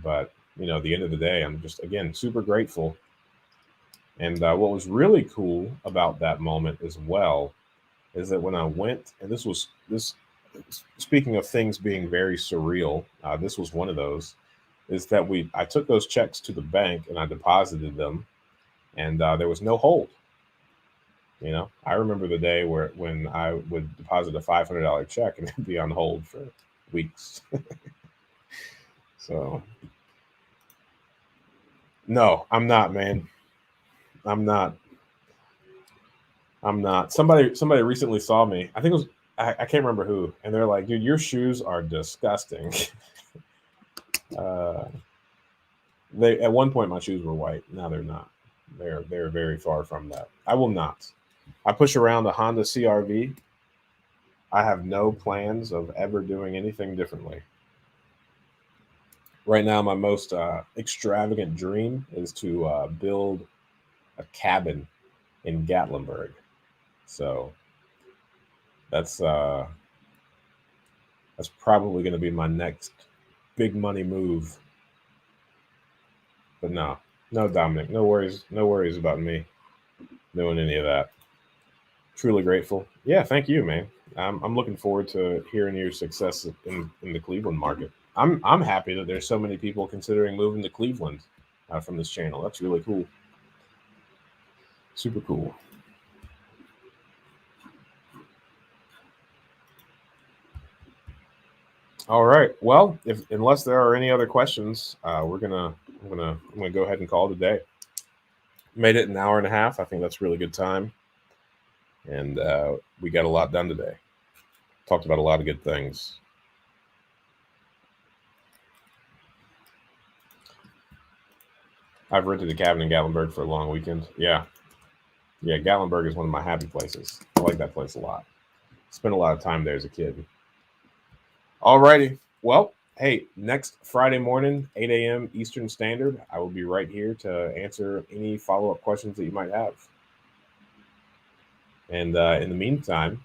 But, at the end of the day, I'm just, again, super grateful. And what was really cool about that moment as well is that when I went, and speaking of things being very surreal, this was one of those, is that I took those checks to the bank and I deposited them, and there was no hold. I remember the day when I would deposit a $500 check and it'd be on hold for weeks. So, no, I'm not, man. I'm not. Somebody recently saw me. I think it was, I can't remember who, and they're like, dude, your shoes are disgusting. They at one point my shoes were white. Now they're not. They're very far from that. I will not. I push around the Honda CRV. I have no plans of ever doing anything differently. Right now, my most extravagant dream is to build a cabin in Gatlinburg. So that's that's probably going to be my next big money move. But no, Dominic, no worries about me doing any of that. Truly grateful. Yeah, thank you, man. I'm looking forward to hearing your success in the Cleveland market. I'm happy that there's so many people considering moving to Cleveland from this channel. That's really cool. Super cool. All right. Well, if unless there are any other questions, I'm gonna go ahead and call it a day. Made it an hour and a half. I think that's really good time, and we got a lot done today. Talked about a lot of good things. I've rented a cabin in Gatlinburg for a long weekend. Yeah, Gatlinburg is one of my happy places. I like that place a lot. Spent a lot of time there as a kid. Alrighty. Well, hey, next Friday morning, 8 a.m. Eastern Standard, I will be right here to answer any follow-up questions that you might have. And in the meantime,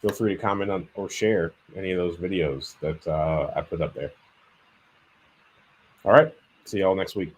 feel free to comment on or share any of those videos that I put up there. All right. See y'all next week.